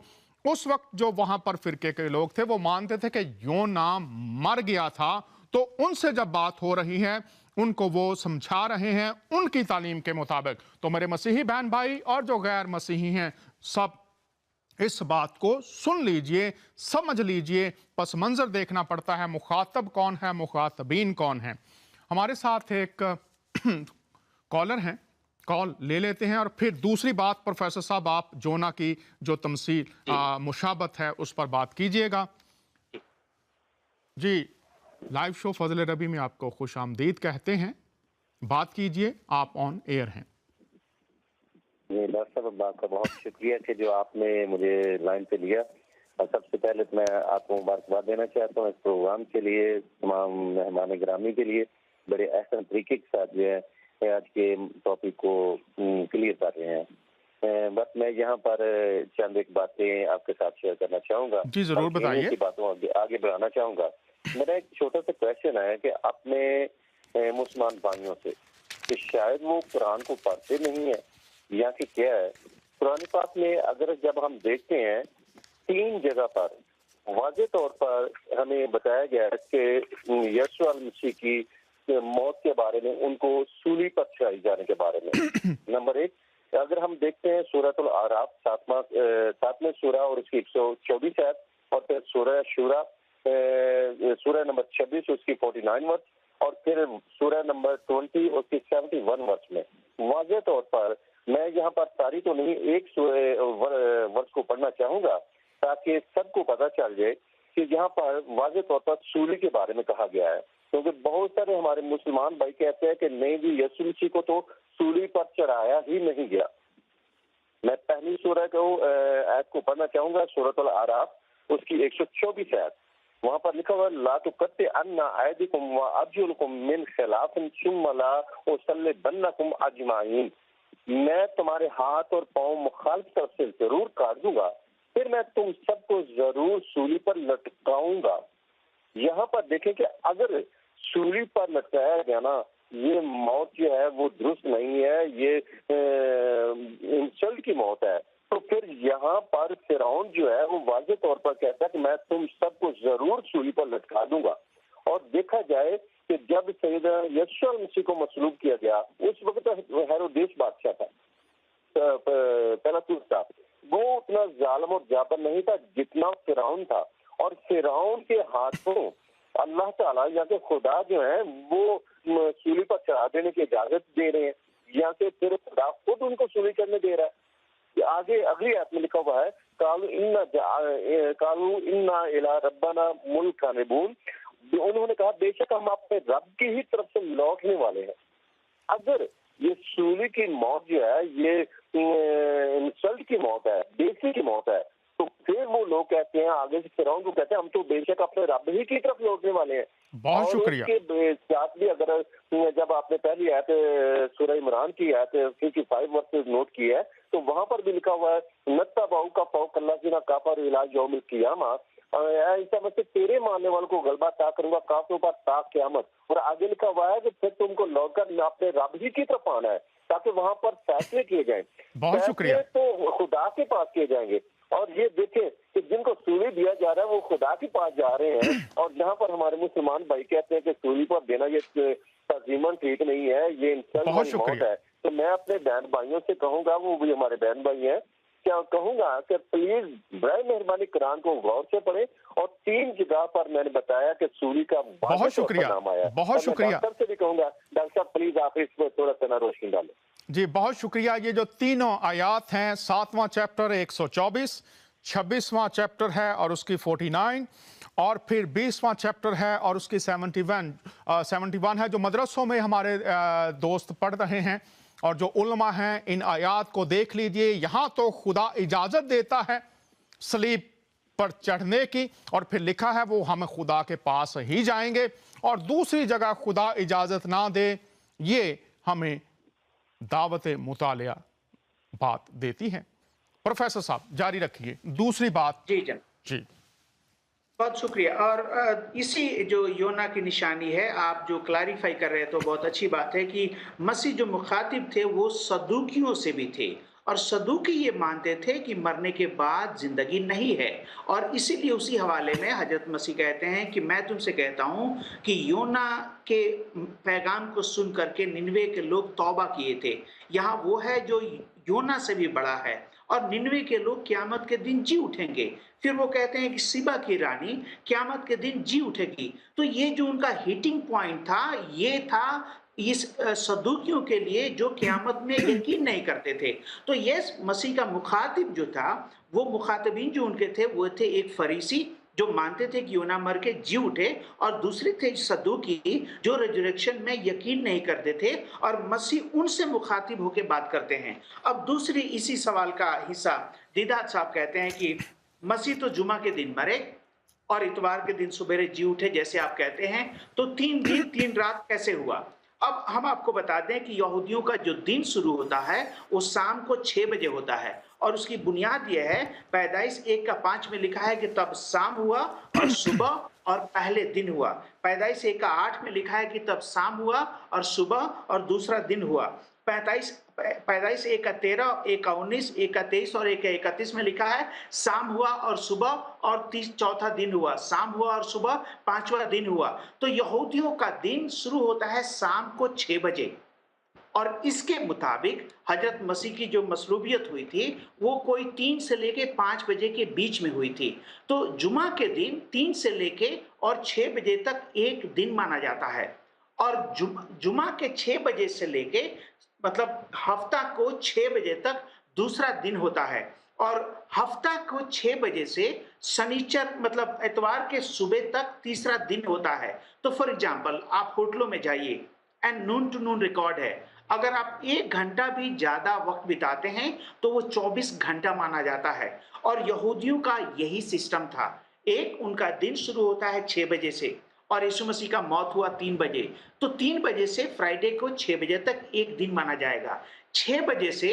उस वक्त जो वहां पर फिरके के लोग थे वो मानते थे कि योना मर गया था, तो उनसे जब बात हो रही है उनको वो समझा रहे हैं उनकी तालीम के मुताबिक। तो मेरे मसीही बहन भाई और जो गैर मसीही हैं, सब इस बात को सुन लीजिए, समझ लीजिए। पस मंजर देखना पड़ता है, मुखातब कौन है, मुखातबीन कौन है। हमारे साथ एक कॉलर हैं, कॉल ले लेते हैं और फिर दूसरी बात प्रोफेसर साहब आप जोना की जो तमसील मुशाबत है उस पर बात कीजिएगा। जी, लाइव शो फजल रबी में आपको खुश आमदीद कहते हैं। बात कीजिए, आप ऑन एयर हैं। डॉक्टर साहब, आपका बहुत शुक्रिया कि जो आपने मुझे लाइन पे लिया। और सबसे पहले तो मैं आपको मुबारकबाद देना चाहता हूँ इस प्रोग्राम के लिए, तमाम मेहमान गिरामी के लिए। बड़े अहसन तरीके के साथ जो है आज के टॉपिक को क्लियर कर रहे हैं। बस मैं यहाँ पर चंद एक बातें आपके साथ शेयर करना चाहूँगा। जी जरूर बताइए। की बातों आगे बढ़ाना चाहूँगा। मेरा एक छोटा सा क्वेश्चन है कि अपने मुसलमान भाइयों से कि शायद वो कुरान को पढ़ते नहीं है या कि क्या है। कुरान पाक में अगर जब हम देखते हैं 3 जगह पर वाज़ेह तौर पर हमें बताया गया है कि यीशु मसीह की मौत के बारे में, उनको सूली पर चढ़ाए जाने के बारे में। नंबर 1, अगर हम देखते हैं सूरतुल आराफ 7वें सूरा और उसकी 124 आयत, और फिर सूरह शूरा सूरह नंबर 26 उसकी 49 वर्ष, और फिर सूरह नंबर 20 उसकी 71 वर्ष में वाज़ेह तौर पर, मैं यहाँ पर सारी तो नहीं एक वर्ष को पढ़ना चाहूंगा تاکہ سب کو پتہ چل جائے کہ یہاں پر واضح طور پر سولی کے بارے میں کہا گیا ہے، کیونکہ بہت سارے ہمارے مسلمان بھائی کہتے ہیں کہ نہیں جی یسوع مسیح کو تو سولی پر چڑھایا ہی نہیں گیا۔ میں پہلی سورہ کو آیت کو پڑھنا چاہوں گا، سورۃ الاعراف، اس کی 124 آیت، وہاں پر لکھا ہوا لا تقطعن ایدیکم وارجلکم من خلاف ثم لا اصلبنکم اجمعین، میں تمہارے ہاتھ اور پاؤں مخالف طرف سے ضرور کاٹ دوں گا، پھر میں تم سب کو ضرور سولی پر لٹکاؤں گا۔ یہاں پر دیکھیں کہ اگر سولی پر لٹکایا گیا نا، یہ موت جو ہے وہ درست نہیں ہے، یہ انسلٹ کی موت ہے، تو پھر یہاں پر فرعون جو ہے وہ واضح طور پر کہتا ہے کہ میں تم سب کو ضرور سولی پر لٹکا دوں گا۔ اور دیکھا جائے کہ جب سیدنا یسوع مسیح کو مصلوب کیا گیا، اس وقت ہیرودیس بادشاہ تھا، پیلاطس تھا، وہ اتنا ظالم اور جابر نہیں تھا جتنا فرعون تھا، اور فرعون کے ہاتھوں اللہ تعالیٰ یا کہ خدا جو ہے وہ سولی پر چڑھا دینے کی اجازت دے رہے ہیں، یا کہ پھر خدا خود ان کو سولی کرنے دے رہا ہے۔ آگے اگلی آیت میں لکھا ہوا ہے قالوا انا الی ربنا منقلبون، انہوں نے کہا بے شک ہم اپنے رب کی ہی طرف سے لوٹنے والے ہیں۔ اگر یہ سولی کی موت جو ہے یہ انسلٹ کی موت ہے، بیسی کی موت ہے، تو پھر وہ لوگ کہتے ہیں آگے سے فرعون کو کہتے ہیں ہم تو بے شک اپنے رب ہی کی طرف لوٹنے والے ہیں۔ بہت اور شکریہ۔ اس کے ساتھ بھی اگر جب آپ نے پہلی آیت سورہ عمران کی آیت 55 ورسز نوٹ کی ہے تو وہاں پر بھی لکھا ہوا ہے نتبعوا کا فوق الذین کفروا الی یوم القیامہ، ایسا میں سے تیرے ماننے والوں کو غلبہ عطا کروں گا کافروں پر تا قیامت۔ اور آگے لکھا ہوا ہے کہ پھر تم کو لوٹ کر اپنے رب ہی کی طرف آنا ہے تاکہ وہاں پر فیصلے کیے جائیں۔ بہت شکریہ۔ فیصلے تو خدا کے پاس کیے جائیں گے، اور یہ دیکھیں کہ جن کو سولی دیا جا رہا ہے وہ خدا کے پاس جا رہے ہیں، اور جہاں پر ہمارے مسلمان بھائی کہتے ہیں کہ سولی پر دینا یہ تنظیمن ٹھیک نہیں ہے، یہ انسان بہت والی موت شکریہ۔ ہے، تو میں اپنے بہن بھائیوں سے کہوں گا، وہ بھی ہمارے بہن بھائی ہیں، کیا کہوں گا کہ پلیز برائے مہربانی قرآن کو غور سے پڑھیں، اور 3 جگہ پر میں نے بتایا کہ سولی کا بہت شکریہ، نام آیا ہے۔ بہت شکریہ۔ ڈاکٹر سے بھی کہوں گا ڈاکٹر صاحب پلیز آپ اس پر تھوڑا سا روشنی ڈالیں۔ جی بہت شکریہ۔ یہ جو تینوں آیات ہیں، 7واں چیپٹر 124، 26واں چیپٹر ہے اور اس کی 49، اور پھر 20واں چیپٹر ہے اور اس کی 71 ہے، جو مدرسوں میں ہمارے دوست پڑھ رہے ہیں اور جو علماء ہیں، ان آیات کو دیکھ لیجئے۔ یہاں تو خدا اجازت دیتا ہے صلیب پر چڑھنے کی، اور پھر لکھا ہے وہ ہم خدا کے پاس ہی جائیں گے، اور دوسری جگہ خدا اجازت نہ دے، یہ ہمیں دعوت مطالعہ بات دیتی ہے۔ پروفیسر صاحب جاری رکھیے دوسری بات۔ جی جناب، جی بہت شکریہ۔ اور اسی جو یونا کی نشانی ہے، آپ جو کلیریفائی کر رہے تو بہت اچھی بات ہے کہ مسیح جو مخاطب تھے وہ صدوقیوں سے بھی تھے، اور صدوقی یہ مانتے تھے کہ مرنے کے بعد زندگی نہیں ہے، اور اسی لیے اسی حوالے میں حضرت مسیح کہتے ہیں کہ میں تم سے کہتا ہوں کہ یونا کے پیغام کو سن کر کے ننوے کے لوگ توبہ کیے تھے، یہاں وہ ہے جو یونا سے بھی بڑا ہے، اور ننوے کے لوگ قیامت کے دن جی اٹھیں گے۔ پھر وہ کہتے ہیں کہ سیبا کی رانی قیامت کے دن جی اٹھے گی۔ تو یہ جو ان کا ہیٹنگ پوائنٹ تھا، یہ تھا اس صدوقیوں کے لیے جو قیامت میں یقین نہیں کرتے تھے۔ تو یہ مسیح کا مخاطب جو تھا، وہ مخاطبین جو ان کے تھے وہ تھے ایک فریسی جو مانتے تھے کہ یونا مر کے جی اٹھے، اور دوسرے تھے صدوقی جو ریزریکشن میں یقین نہیں کرتے تھے، اور مسیح ان سے مخاطب ہو کے بات کرتے ہیں۔ اب دوسری اسی سوال کا حصہ دیدات صاحب کہتے ہیں کہ مسیح تو جمعہ کے دن مرے اور اتوار کے دن سبیرے جی اٹھے جیسے آپ کہتے ہیں، تو 3 دن 3 رات کیسے ہوا؟ اب ہم آپ کو بتا دیں کہ یہودیوں کا جو دن شروع ہوتا ہے وہ شام کو 6 بجے ہوتا ہے، اور اس کی بنیاد یہ ہے، پیدائش 1:5 میں لکھا ہے کہ تب شام ہوا اور صبح اور پہلے دن ہوا۔ پیدائش 1:8 میں لکھا ہے کہ تب شام ہوا اور صبح اور دوسرا دن ہوا۔ پیدائش 1:13، 1:19، 1:23 اور 1:31 میں لکھا ہے شام ہوا اور صبح اور چوتھا دن ہوا، شام ہوا اور صبح 5واں دن ہوا۔ تو یہودیوں کا دن شروع ہوتا ہے شام کو 6 بجے، اور اس کے مطابق حضرت مسیح کی جو مصلوبیت ہوئی تھی وہ کوئی 3 سے لے کے 5 بجے کے بیچ میں ہوئی تھی۔ تو جمعہ کے دن 3 سے لے کے اور 6 بجے تک ایک دن مانا جاتا ہے، اور جمعہ کے 6 بجے سے لے کے مطلب ہفتہ کو 6 بجے تک دوسرا دن ہوتا ہے، और हफ्ता को 6 बजे से शनिचर मतलब इतवार के सुबह तक तीसरा दिन होता है। तो फॉर एग्जांपल आप होटलों में जाइए and noon to noon record है, अगर आप 1 घंटा भी ज्यादा वक्त बिताते हैं तो वो 24 घंटा माना जाता है। और यहूदियों का यही सिस्टम था। एक उनका दिन शुरू होता है 6 बजे से और यीशु मसीह का मौत हुआ 3 बजे, तो 3 बजे से फ्राइडे को 6 बजे तक एक दिन माना जाएगा। 6 बजे से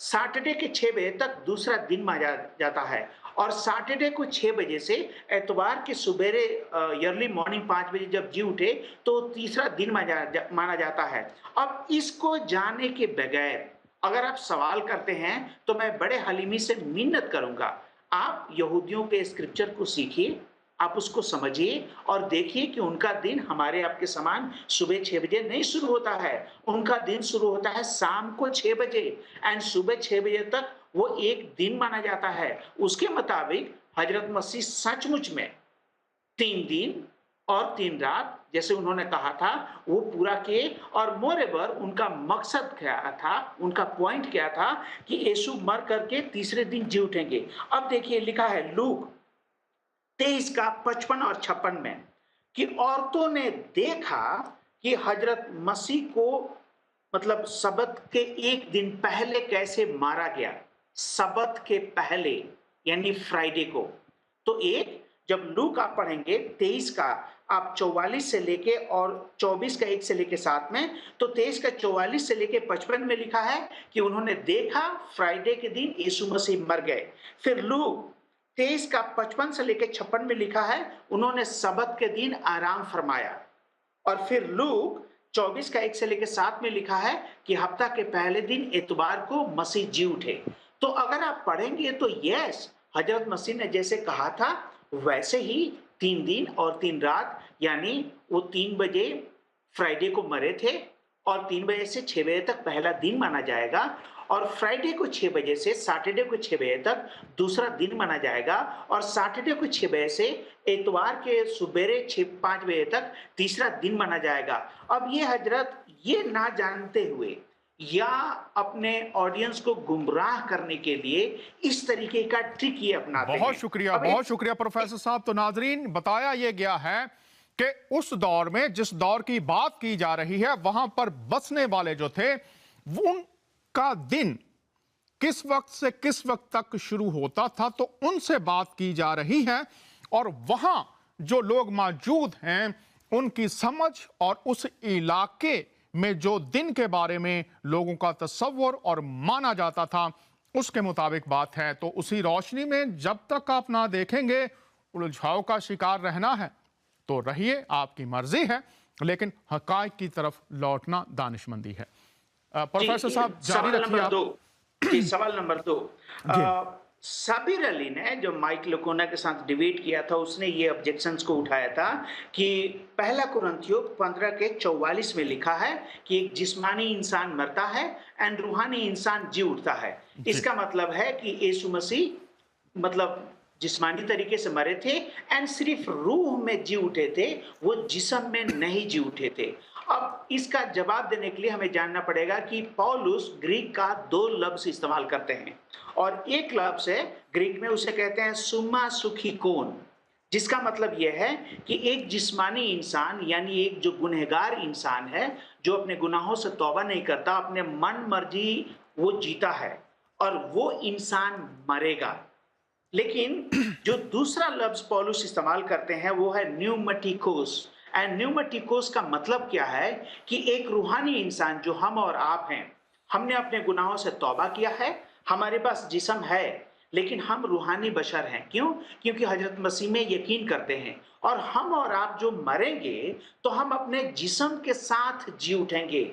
सैटरडे के 6 बजे तक दूसरा दिन माना जाता है और सैटरडे को 6 बजे से एतवार के सुबेरे अर्ली मॉर्निंग 5 बजे जब जी उठे तो तीसरा दिन माना जाता है। अब इसको जानने के बगैर अगर आप सवाल करते हैं तो मैं बड़े हलीमी से मिन्नत करूंगा, आप यहूदियों के स्क्रिप्चर को सीखिए, आप उसको समझिए और देखिए कि उनका दिन हमारे आपके समान सुबह 6 बजे नहीं शुरू होता है। उनका दिन शुरू होता है शाम को 6 बजे एंड सुबह 6 बजे तक वो एक दिन माना जाता है। उसके मुताबिक हजरत मसीह सचमुच में 3 दिन और 3 रात जैसे उन्होंने कहा था वो पूरा किए और मोरेवर उनका मकसद क्या था, उनका पॉइंट क्या था कि यीशु मर करके तीसरे दिन जी उठेंगे। अब देखिए लिखा है लूक 23 का 55 और 56 में कि औरतों ने देखा कि हजरत मसीह को मतलब सबत के एक दिन पहले कैसे मारा गया, सबत के पहले यानी फ्राइडे को। तो एक जब लूक आप पढ़ेंगे 23 का आप 44 से लेके और 24 का 1 से लेके 7 में, तो 23 का 44 से लेके 55 में लिखा है कि उन्होंने देखा फ्राइडे के दिन यीशु मसीह मर गए। फिर लूक 23 का 55 से लेके 56 में लिखा है उन्होंने सबत के दिन आराम फरमाया। और फिर लूक 24 का 1 से लेके 7 में लिखा है कि हफ्ता के पहले दिन इतवार को मसीह जी उठे। तो अगर आप पढ़ेंगे तो यस, हजरत मसीह ने जैसे कहा था वैसे ही 3 दिन और 3 रात यानी वो 3 बजे फ्राइडे को मरे थे और 3 बजे से 6 बजे तक पहला दिन माना जाएगा और फ्राइडे को 6 बजे से सैटरडे को 6 बजे तक दूसरा दिन माना जाएगा और सैटरडे को 6 बजे से इतवार के सुबेरे 5 बजे तक तीसरा दिन माना जाएगा। अब ये हजरत ये ना जानते हुए या अपने ऑडियंस को गुमराह करने के लिए इस तरीके का ट्रिक ये अपनाते हैं। बहुत शुक्रिया प्रोफेसर साहब। तो नाजरीन बताया ये गया है कि उस दौर में जिस दौर की बात की जा रही है वहां पर बसने वाले जो थे उनका दिन किस वक्त से किस वक्त तक शुरू होता था, तो उनसे बात की जा रही है और वहां जो लोग मौजूद हैं उनकी समझ और उस इलाके में जो दिन के बारे में लोगों का तस्वर और माना जाता था उसके मुताबिक बात है। तो उसी रोशनी में जब तक आप ना देखेंगे उलझाव का शिकार रहना है तो रहिए, आपकी मर्जी है, लेकिन हकायक की तरफ लौटना दानिशमंदी है। प्रोफेसर साहब जारी रखिए आप। सवाल नंबर 2 साबिर अली ने जो माइक लुकोना के साथ डिबेट किया था उसने ये ऑब्जेक्शंस को उठाया था कि पहला कुरिन्थियों 15 के 44 में लिखा है कि एक जिस्मानी इंसान मरता है एंड रूहानी इंसान जी उठता है। इसका मतलब है कि यीशु मसीह मतलब जिस्मानी तरीके से मरे थे एंड सिर्फ रूह में जी उठे थे, वो जिस्म में नहीं जी उठे थे। अब इसका जवाब देने के लिए हमें जानना पड़ेगा कि पौलुस ग्रीक का 2 लफ्ज इस्तेमाल करते हैं और एक लफ्ज है ग्रीक में उसे कहते हैं सुम्मा सुखिकोन, जिसका मतलब यह है कि एक जिस्मानी इंसान यानी एक जो गुनहगार इंसान है जो अपने गुनाहों से तौबा नहीं करता, अपने मन मर्जी वो जीता है और वो इंसान मरेगा। लेकिन जो दूसरा लफ्ज पौलुस इस्तेमाल करते हैं वो है न्यूमेटिकोस एंड न्यूमेटिकोस का मतलब क्या है कि एक रूहानी इंसान जो हम और आप हैं, हमने अपने गुनाहों से तौबा किया है, हमारे पास जिस्म है लेकिन हम रूहानी बशर हैं। क्यों? क्योंकि हजरत मसीह में यकीन करते हैं और हम और आप जो मरेंगे तो हम अपने जिस्म के साथ जी उठेंगे।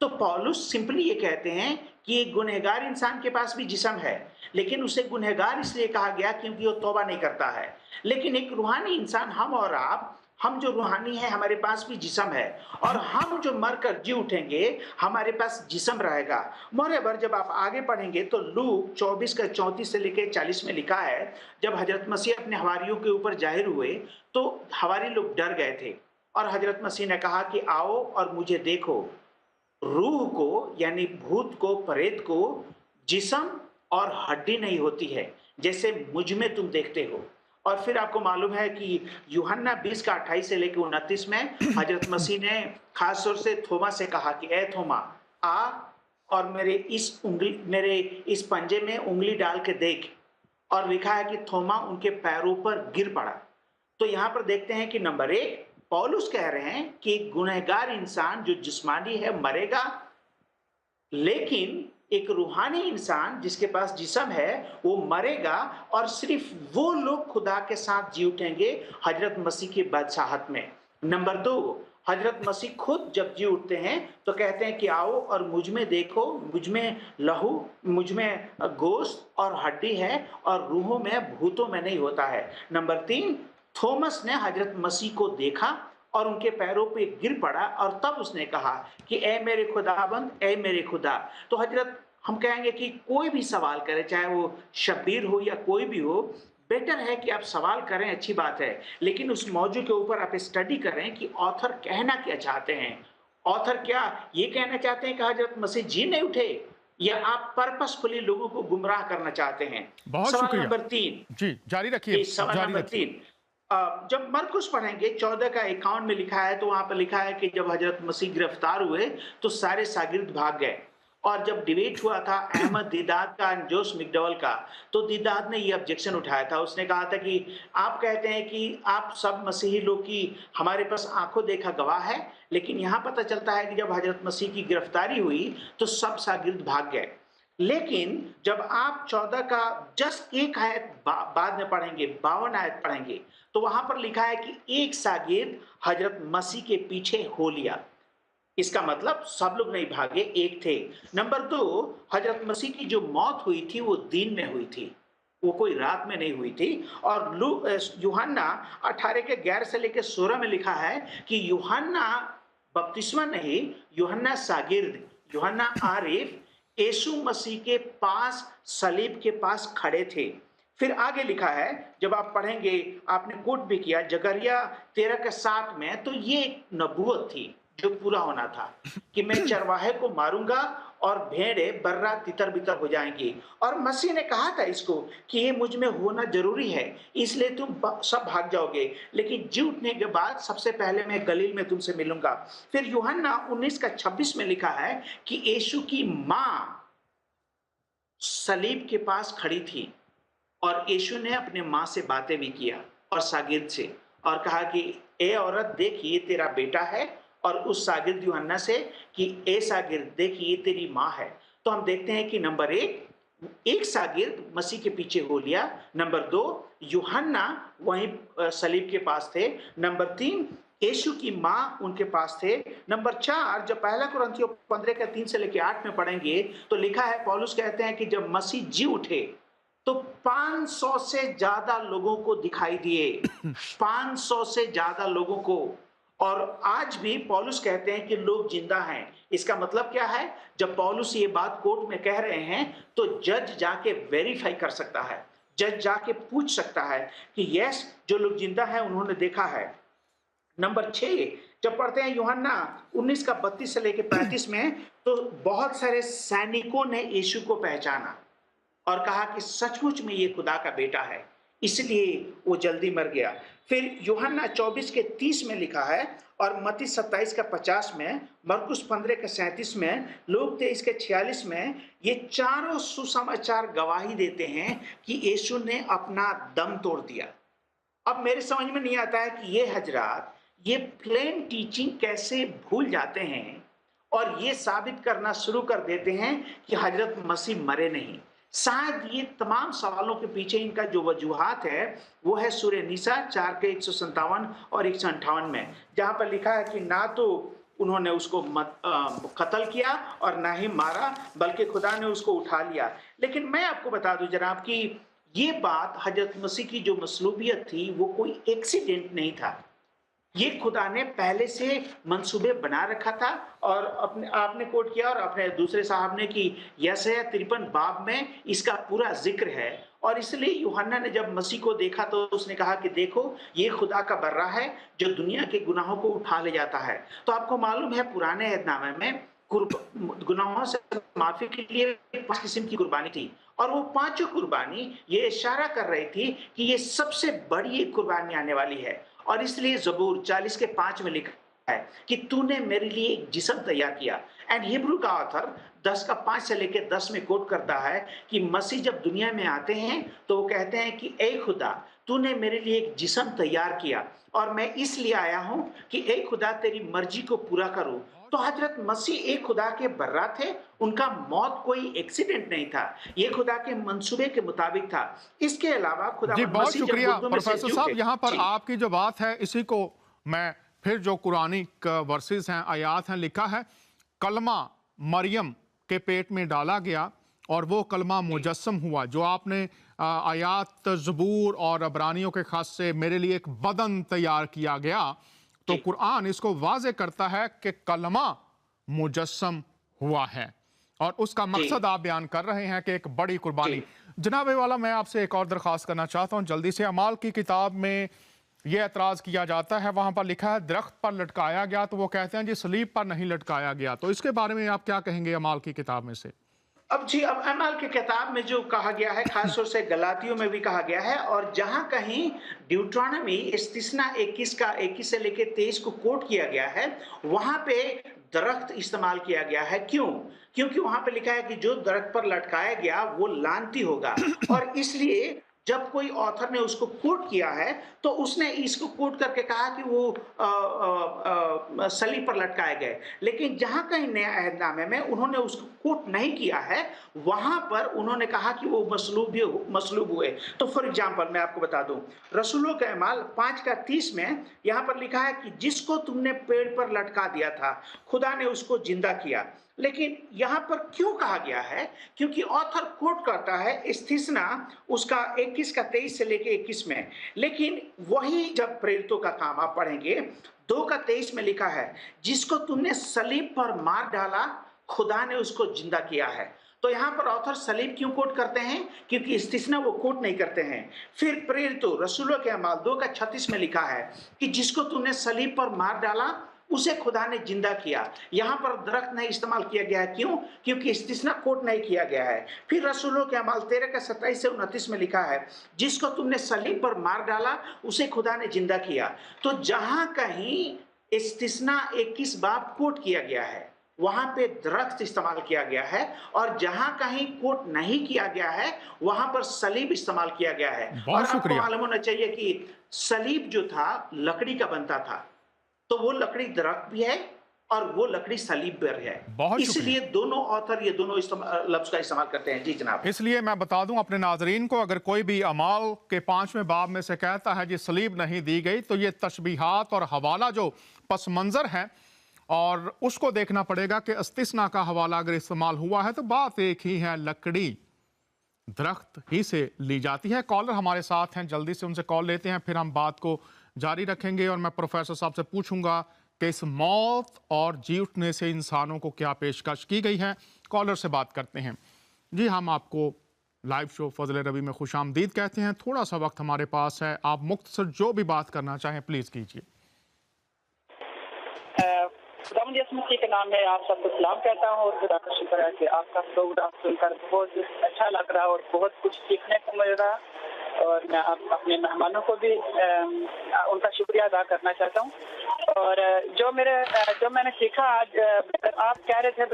तो पौलुस सिंपली ये कहते हैं कि एक गुनहगार इंसान के पास भी जिस्म है लेकिन उसे गुनहगार इसलिए कहा गया क्योंकि वो तौबा नहीं करता है। लेकिन एक रूहानी इंसान हम और आप, हम जो रूहानी है हमारे पास भी जिस्म है और हम जो मरकर जी उठेंगे हमारे पास जिस्म रहेगा। मोरेबर जब आप आगे पढ़ेंगे तो लूक 24 का 34 से लेकर 40 में लिखा है जब हजरत मसीह अपने हवारियों के ऊपर जाहिर हुए तो हवारी लोग डर गए थे और हजरत मसीह ने कहा कि आओ और मुझे देखो। रूह को यानी भूत को, प्रेत को, जिस्म और हड्डी नहीं होती है, जैसे मुझ में तुम देखते हो। और फिर आपको मालूम है कि यूहन्ना 20 का 28 से लेकर 29 में हजरत मसीह ने खास तौर से थोमा से कहा कि ए थोमा, आ और मेरे इस पंजे में उंगली डाल के देख। और लिखा है कि थोमा उनके पैरों पर गिर पड़ा। तो यहां पर देखते हैं कि नंबर 1 पौलुस कह रहे हैं कि एक गुनहगार इंसान जो जिस्मानी है मरेगा, लेकिन एक रूहानी इंसान जिसके पास जिस्म है वो मरेगा, और सिर्फ वो लोग खुदा के साथ जी उठेंगे हजरत मसीह की बादशाहत में। नंबर 2, हजरत मसीह खुद जब जी उठते हैं तो कहते हैं कि आओ और मुझ में देखो, मुझ में लहू, मुझ में गोश्त और हड्डी है, और रूहों में भूतों में नहीं होता है। नंबर 3, थॉमस ने हजरत मसीह को देखा और उनके पैरों पे गिर पड़ा, और तब उसने कहा कि ए मेरे खुदाबंद, ए मेरे खुदा। तो हजरत, हम कहेंगे कि कोई भी सवाल करे, चाहे वो शब्बीर हो या कोई भी हो, बेटर है कि आप सवाल करें, अच्छी बात है, लेकिन उस मौजू के ऊपर आप स्टडी करें कि ऑथर कहना क्या चाहते हैं। ऑथर क्या ये कहना चाहते हैं कि हजरत मसीह जी नहीं उठे, या आप पर्पसफुली लोगों को गुमराह करना चाहते हैं? बहुत सवाल शुक्रिया नंबर 3 जी, जारी रखिए, सवाल जारी नंबर रखिए। 3, जब मरकुस पढ़ेंगे 14 का 51 में लिखा है, तो वहां पर लिखा है कि जब हजरत मसीह गिरफ्तार हुए तो सारे शागिर्द भाग गए। और जब डिबेट हुआ था अहमद दीदाद का, जोश मिकडवल का, तो दीदाद ने ये ऑब्जेक्शन उठाया था। उसने कहा था कि आप कहते हैं कि आप सब मसीही लोग की हमारे पास आंखों देखा गवाह है, लेकिन यहाँ पता चलता है कि जब हजरत मसीह की गिरफ्तारी हुई तो सब शागिर्द भाग गए। लेकिन जब आप 14 का जस्ट एक आयत बाद में पढ़ेंगे, 52 आयत पढ़ेंगे, तो वहां पर लिखा है कि एक शागिर्द हजरत मसीह के पीछे हो लिया। इसका मतलब सब लोग नहीं भागे, एक थे। नंबर 2, हजरत मसीह की जो मौत हुई थी वो दिन में हुई थी, वो कोई रात में नहीं हुई थी। और यूहन्ना 18 के 11 से लेकर 16 में लिखा है कि यूहन्ना बपतिस्मा नहीं, यूहन्ना शागिर्द, यूहन्ना आरिफ यीशु मसीह के पास, सलीब के पास खड़े थे। फिर आगे लिखा है, जब आप पढ़ेंगे, आपने कोट भी किया जकरिया 13 के 7 में, तो ये एक नबूवत थी जो पूरा होना था कि मैं चरवाहे को मारूंगा और भेड़ें बर्रा तितर बितर हो जाएंगी। और मसीह ने कहा था इसको कि ये मुझ में होना जरूरी है, इसलिए तुम सब भाग जाओगे, लेकिन जी उठने के बाद सबसे पहले मैं गलील में तुमसे मिलूंगा। फिर यूहन्ना 19 का 26 में लिखा है कि यीशु की माँ सलीब के पास खड़ी थी, और यीशु ने अपने माँ से बातें भी किया और शागिर्द से, और कहा कि ए औरत देख ये तेरा बेटा है, और उस शागिर्द यूहन्ना से कि ए शागिर्द देख ये तेरी माँ है। तो हम देखते हैं कि नंबर 1, एक शागिर्द मसीह के पीछे हो लिया। नंबर 2, यूहन्ना वहीं सलीब के पास थे। नंबर 3, यीशु की माँ उनके पास थे। नंबर 4, जब पहला कुरिन्थियों 15 का 3 से लेकर 8 में पढ़ेंगे तो लिखा है, पौलुस कहते हैं कि जब मसीह जी उठे तो 500 से ज्यादा लोगों को दिखाई दिए, 500 से ज्यादा लोगों को। और आज भी पौलुस कहते हैं कि लोग जिंदा हैं। इसका मतलब क्या है? जब पौलुस ये बात कोर्ट में कह रहे हैं तो जज जाके वेरीफाई कर सकता है, जज जाके पूछ सकता है कि यस, जो लोग जिंदा हैं उन्होंने देखा है। नंबर 6, जब पढ़ते हैं यूहन्ना 19 का 32 से लेकर 35 में, तो बहुत सारे सैनिकों ने यीशु को पहचाना और कहा कि सचमुच में ये खुदा का बेटा है, इसलिए वो जल्दी मर गया। फिर यूहन्ना 24 के 30 में लिखा है, और मत्ती 27 का 50 में, मरकुस 15 का 37 में, लूक 23 के 46 में, ये चारों सुसमाचार गवाही देते हैं कि यीशु ने अपना दम तोड़ दिया। अब मेरे समझ में नहीं आता है कि ये हजरात ये प्लेन टीचिंग कैसे भूल जाते हैं और ये साबित करना शुरू कर देते हैं कि हजरत मसीह मरे नहीं। शायद ये तमाम सवालों के पीछे इनका जो वजूहात है वो है सूरह निसा 4 के 157 और 158 में, जहां पर लिखा है कि ना तो उन्होंने उसको कत्ल किया और ना ही मारा, बल्कि खुदा ने उसको उठा लिया। लेकिन मैं आपको बता दूं जनाब कि ये बात हजरत मसीह की जो मसलूबियत थी वो कोई एक्सीडेंट नहीं था, ये खुदा ने पहले से मंसूबे बना रखा था। और आपने कोट किया और अपने दूसरे साहब ने कि यशायाह 53 बाब में इसका पूरा जिक्र है। और इसलिए यूहन्ना ने जब मसीह को देखा तो उसने कहा कि देखो ये खुदा का बर्रा है जो दुनिया के गुनाहों को उठा ले जाता है। तो आपको मालूम है पुराने अहदनामे में गुनाहों से माफी के लिए 5 किस्म की कुर्बानी थी, और वो पांचों कुर्बानी ये इशारा कर रही थी कि ये सबसे बड़ी एक कुर्बानी आने वाली है। और इसलिए ज़बूर 40 के 5 में लिखा है कि तूने मेरे लिए एक जिस्म तैयार किया। एंड हिब्रू का ऑथर 10 का 5 से लेकर 10 में कोट करता है कि मसीह जब दुनिया में आते हैं तो वो कहते हैं कि ए खुदा, तूने मेरे लिए एक जिस्म तैयार किया और मैं इसलिए आया हूं कि ए खुदा तेरी मर्जी को पूरा करूं। तो हजरत मसीह एक खुदा के बर्रा थे, उनका मौत कोई एक्सीडेंट नहीं था, ये खुदा के मंसूबे के मुताबिक था। इसके अलावा खुदा जी बहुत मसीह जब शुक्रिया मुर्दों में से प्रोफेसर जी साहब। उठे। यहाँ पर जी। आपकी जो बात है इसी को मैं फिर जो कुरानिक वर्सेस हैं, आयात हैं, लिखा है कलमा मरियम के पेट में डाला गया और वो कलमा मुजस्सम हुआ। जो आपने आयात ज़बूर और अबरानियों के खास से मेरे लिए एक बदन तैयार किया गया, तो कुरान इसको वाज़े करता है कि कलमा मुजस्सम हुआ है और उसका मकसद आप बयान कर रहे हैं कि एक बड़ी कुर्बानी। जनाब वाला, मैं आपसे एक और दरख्वास्त करना चाहता हूँ जल्दी से। अमाल की किताब में ये एतराज़ किया जाता है, वहाँ पर लिखा है दरख्त पर लटकाया गया, तो वो कहते हैं जी सलीब पर नहीं लटकाया गया। तो इसके बारे में आप क्या कहेंगे अमाल की किताब में से? अब अमाल की किताब में जो कहा गया है, खासतौर से गलातियों में भी कहा गया है, और जहां कहीं ड्यूट्रॉनमी इस्तिस्ना 21 से लेकर 23 को कोट किया गया है, वहां पे दरख्त इस्तेमाल किया गया है। क्यों? क्योंकि वहां पे लिखा है कि जो दरख्त पर लटकाया गया वो लानती होगा। और इसलिए जब कोई ऑथर ने उसको कोट किया है तो उसने इसको कोट करके कहा कि वो सलीब पर लटकाए गए। लेकिन जहां कहीं नया अहदनामे में उन्होंने उसको कोट नहीं किया है, वहां पर उन्होंने कहा कि वो मसलूब हुए। तो फॉर एग्जांपल मैं आपको बता दूं, रसूलों के अमाल 5 का 30 में यहां पर लिखा है कि जिसको तुमने पेड़ पर लटका दिया था खुदा ने उसको जिंदा किया। लेकिन यहां पर क्यों कहा गया है? क्योंकि ऑथर कोट करता है इस्तिस्ना उसका 21 का 23 से लेके 21 में, लेकिन वही जब प्रेरितों का काम आप पढ़ेंगे 2 का 23 में लिखा है जिसको तुमने सलीब पर मार डाला खुदा ने उसको जिंदा किया है। तो यहां पर ऑथर सलीब क्यों कोट करते हैं? क्योंकि इस्तिस्ना वो कोट नहीं करते हैं। फिर प्रेरितों रसूलों के अमाल 2 का 36 में लिखा है कि जिसको तुमने सलीब पर मार डाला उसे खुदा ने जिंदा किया। यहां पर दरख्त नहीं इस्तेमाल किया गया है। क्यों? क्योंकि इस्तिस्ना कोट नहीं किया गया है। फिर रसूलों के अमाल 13 का 27 से 29 में लिखा है जिसको तुमने सलीब पर मार डाला उसे खुदा ने जिंदा किया। तो जहां कहीं इस्तिस्ना 21 बाब कोट किया गया है वहां पे दरख्त इस्तेमाल किया गया है, और जहां कहीं कोट नहीं किया गया है वहां पर सलीब इस्तेमाल किया गया है। और आपको मालूम होना चाहिए कि सलीब जो था लकड़ी का बनता था, तो वो लकड़ी दरख्त भी है और वो लकड़ी सलीब पर है। इसलिए दोनों ऑथर ये दोनों लफ्ज का इस्तेमाल करते हैं। जी जनाब। इसलिए मैं बता दूं अपने नाजरीन को, अगर कोई भी अमाल के 5वें बाब में से कहता है जी सलीब नहीं दी गई, तो ये तशबीहात और हवाला जो पस मंजर है और उसको देखना पड़ेगा कि इस्तिस्ना का हवाला अगर इस्तेमाल हुआ है तो बात एक ही है, लकड़ी दरख्त ही से ली जाती है। कॉलर हमारे साथ हैं, जल्दी से उनसे कॉल लेते हैं, फिर हम बात को जारी रखेंगे और मैं प्रोफेसर साहब से पूछूंगा कि इस मौत और जी उठने से इंसानों को क्या पेशकश की गई है। कॉलर से बात करते हैं। जी, हम आपको लाइव शो फजल रबी में खुश आमदीद कहते हैं। थोड़ा सा वक्त हमारे पास है, आप मुख्तसर जो भी बात करना चाहें प्लीज कीजिए। खुदावंद के नाम में आप सबको सलाम कहता हूँ और खुदा का शुक्र है कि आपका प्रोग्राम सुनकर बहुत अच्छा लग रहा और बहुत कुछ सीखने को मिल रहा, और मैं अपने मेहमानों को भी उनका शुक्रिया अदा करना चाहता हूँ। और जो मैंने सीखा आज, आप कह रहे थे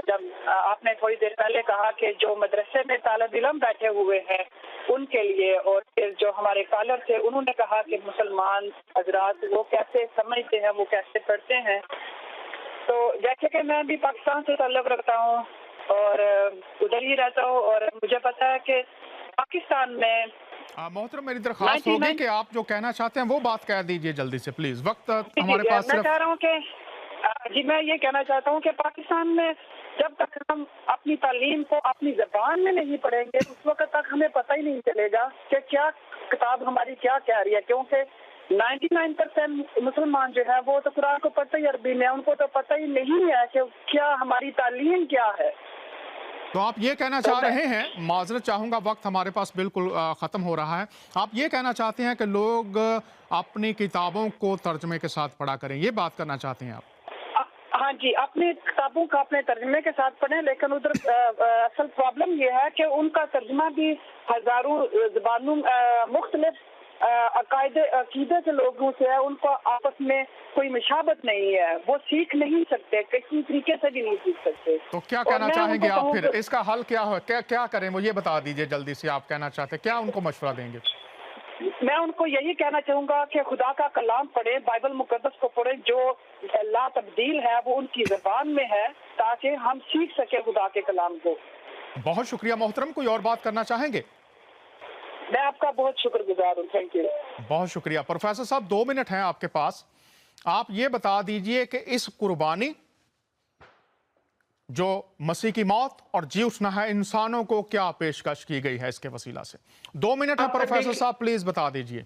जब आपने थोड़ी देर पहले कहा कि जो मदरसे में तालिब इल्म बैठे हुए हैं उनके लिए, और फिर जो हमारे कॉलर थे उन्होंने कहा कि मुसलमान हजरात वो कैसे समझते हैं, वो कैसे पढ़ते हैं। तो जैसे कि मैं भी पाकिस्तान से ताल्लुक़ रखता हूँ और उधर ही रहता हूँ, और मुझे पता है कि पाकिस्तान में मोहतरम मेरी दरख्वास्त होगी कि आप जो कहना चाहते हैं वो बात कह दीजिए जल्दी से प्लीज, वक्त हमारे पास मैं कह रहा हूँ कि जी मैं ये कहना चाहता हूँ कि पाकिस्तान में जब तक हम अपनी तालीम को अपनी ज़बान में नहीं पढ़ेंगे उस वक्त तक हमें पता ही नहीं चलेगा कि क्या किताब हमारी क्या कह रही है, क्योंकि 99% मुसलमान जो है वो तो कुरान को पढ़ते ही अरबी में, उनको तो पता ही नहीं है कि क्या हमारी तालीम क्या है। तो आप ये कहना चाह रहे हैं, माजरत चाहूंगा वक्त हमारे पास बिल्कुल ख़त्म हो रहा है, आप ये कहना चाहते हैं कि लोग अपनी किताबों को तर्जमे के साथ पढ़ा करें, ये बात करना चाहते हैं आप? हाँ जी, अपनी किताबों का अपने तर्जमे के साथ पढ़ें, लेकिन उधर असल प्रॉब्लम ये है कि उनका तर्जमा भी हजारों ज़बानों मुख्तलिफ अकीदे के लोगों से है, उनको आपस में कोई मुशाबत नहीं है, वो सीख नहीं सकते, किसी तरीके से भी नहीं सीख सकते। तो क्या कहना चाहेंगे आप फिर? इसका हल क्या हो, क्या करें वो ये बता दीजिए जल्दी से। आप कहना चाहते क्या उनको मशवरा देंगे? मैं उनको यही कहना चाहूंगा कि खुदा का कलाम पढ़ें, बाइबल मुकद्दस को पढ़ें, जो ला तब्दील है वो उनकी ज़बान में है, ताकि हम सीख सके खुदा के कलाम को। बहुत शुक्रिया मोहतरम। कोई और बात करना चाहेंगे? मैं आपका बहुत शुक्रगुजार हूँ, थैंक यू। बहुत शुक्रिया। प्रोफेसर साहब 2 मिनट हैं आपके पास, आप ये बता दीजिए कि इस कुर्बानी जो मसीह की मौत और जी उठना है, इंसानों को क्या पेशकश की गई है इसके वसीला से? 2 मिनट है प्रोफेसर साहब, प्लीज बता दीजिए।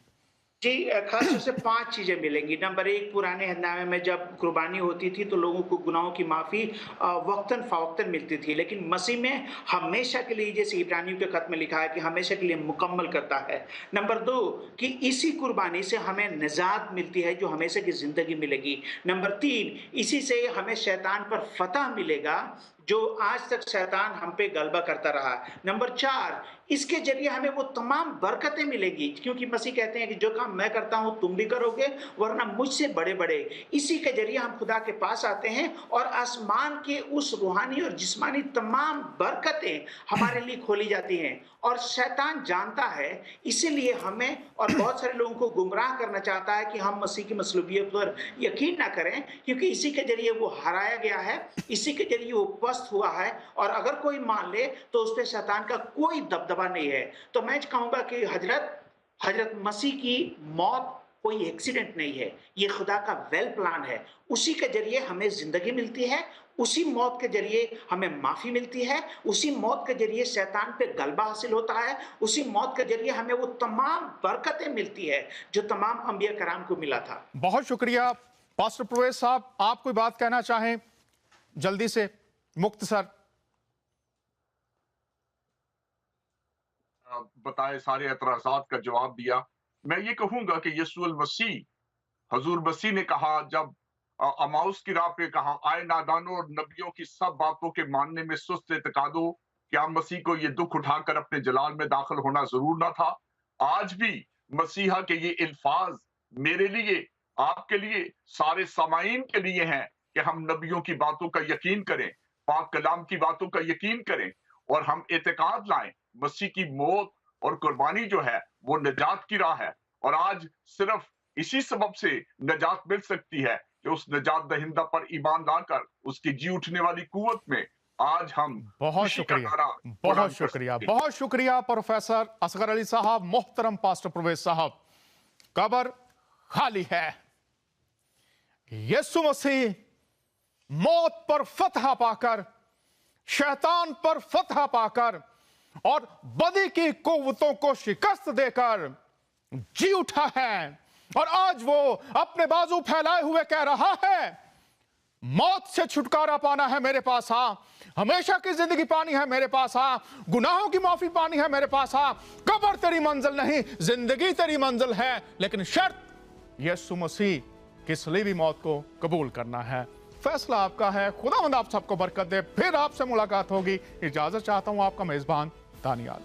जी, खास तौर से 5 चीज़ें मिलेंगी। नंबर 1, पुराने अहदनामे में जब कुर्बानी होती थी तो लोगों को गुनाहों की माफ़ी वक्तन फ़वक्तन मिलती थी, लेकिन मसीह में हमेशा के लिए, जैसे इब्रानियों के ख़त में लिखा है कि हमेशा के लिए मुकम्मल करता है। नंबर 2, कि इसी कुर्बानी से हमें निजात मिलती है जो हमेशा की ज़िंदगी मिलेगी। नंबर 3, इसी से हमें शैतान पर फतह मिलेगा जो आज तक शैतान हम पे गलबा करता रहा। नंबर 4, इसके जरिए हमें वो तमाम बरकतें मिलेगी, क्योंकि मसीह कहते हैं कि जो काम मैं करता हूं तुम भी करोगे, वरना मुझसे बड़े बड़े। इसी के जरिए हम खुदा के पास आते हैं और आसमान के उस रूहानी और जिस्मानी तमाम बरकतें हमारे लिए खोली जाती हैं। और शैतान जानता है, इसीलिए हमें और बहुत सारे लोगों को गुमराह करना चाहता है कि हम मसीह की मसलूबियत पर यकीन ना करें, क्योंकि इसी के जरिए वो हराया गया है, इसी के जरिए वो पस्त हुआ है, और अगर कोई मान ले तो उस पर शैतान का कोई दबदबा नहीं है। तो मैं कहूंगा कि हजरत मसीह की मौत कोई एक्सीडेंट नहीं है, ये खुदा का वेल प्लान है। उसी के जरिए हमें जिंदगी मिलती है, उसी मौत के जरिए हमें माफी मिलती है, उसी मौत के जरिए शैतान पे गलबा हासिल होता है, उसी मौत के जरिए हमें वो तमाम बरकतें मिलती है जो तमाम अंबिया कराम को मिला था। बहुत शुक्रिया। पास्टर प्रवेश साहब, आप कोई बात कहना चाहें जल्दी से, मुख्तसर? बताए सारे एतराजात का जवाब दिया। मैं ये कहूंगा कि यीशु मसीह, हजूर मसीह ने कहा जब अमाउस की राह पे कहा, आए नादानों और नबियों की सब बातों के मानने में सुस्त एतकादो, क्या मसीह को ये दुख उठाकर अपने जलाल में दाखिल होना जरूर ना था? आज भी मसीहा के ये अल्फाज मेरे लिए, आपके लिए, सारे सामाईन के लिए हैं कि हम नबियों की बातों का यकीन करें, पाक कलाम की बातों का यकीन करें, और हम एतकाद लाएं मसीह की मौत और कुर्बानी जो है वो निजात की राह है। और आज सिर्फ इसी सबब से निजात मिल सकती है कि उस निजात दहिंदा पर ईमान लाकर उसकी जी उठने वाली कुव्वत में आज हम बहुत शुक्रिया प्रोफेसर असगर अली साहब। मोहतरम पास्टर प्रवेश साहब, कब्र खाली है। यीशु मसीह मौत पर फतह पाकर, शैतान पर फतह पाकर और बदी की कुव्वतों को शिकस्त देकर जी उठा है, और आज वो अपने बाजू फैलाए हुए कह रहा है, मौत से छुटकारा पाना है मेरे पास आ, हमेशा की जिंदगी पानी है मेरे पास आ, गुनाहों की माफी पानी है मेरे पास आ, कब्र तेरी मंजिल नहीं, जिंदगी तेरी मंजिल है, लेकिन शर्त यीशु मसीह की सलीबी मौत को कबूल करना है। फैसला आपका है। खुदावंद आप सबको बरकत दे। फिर आपसे मुलाकात होगी। इजाजत चाहता हूं, आपका मेजबान दानियाल।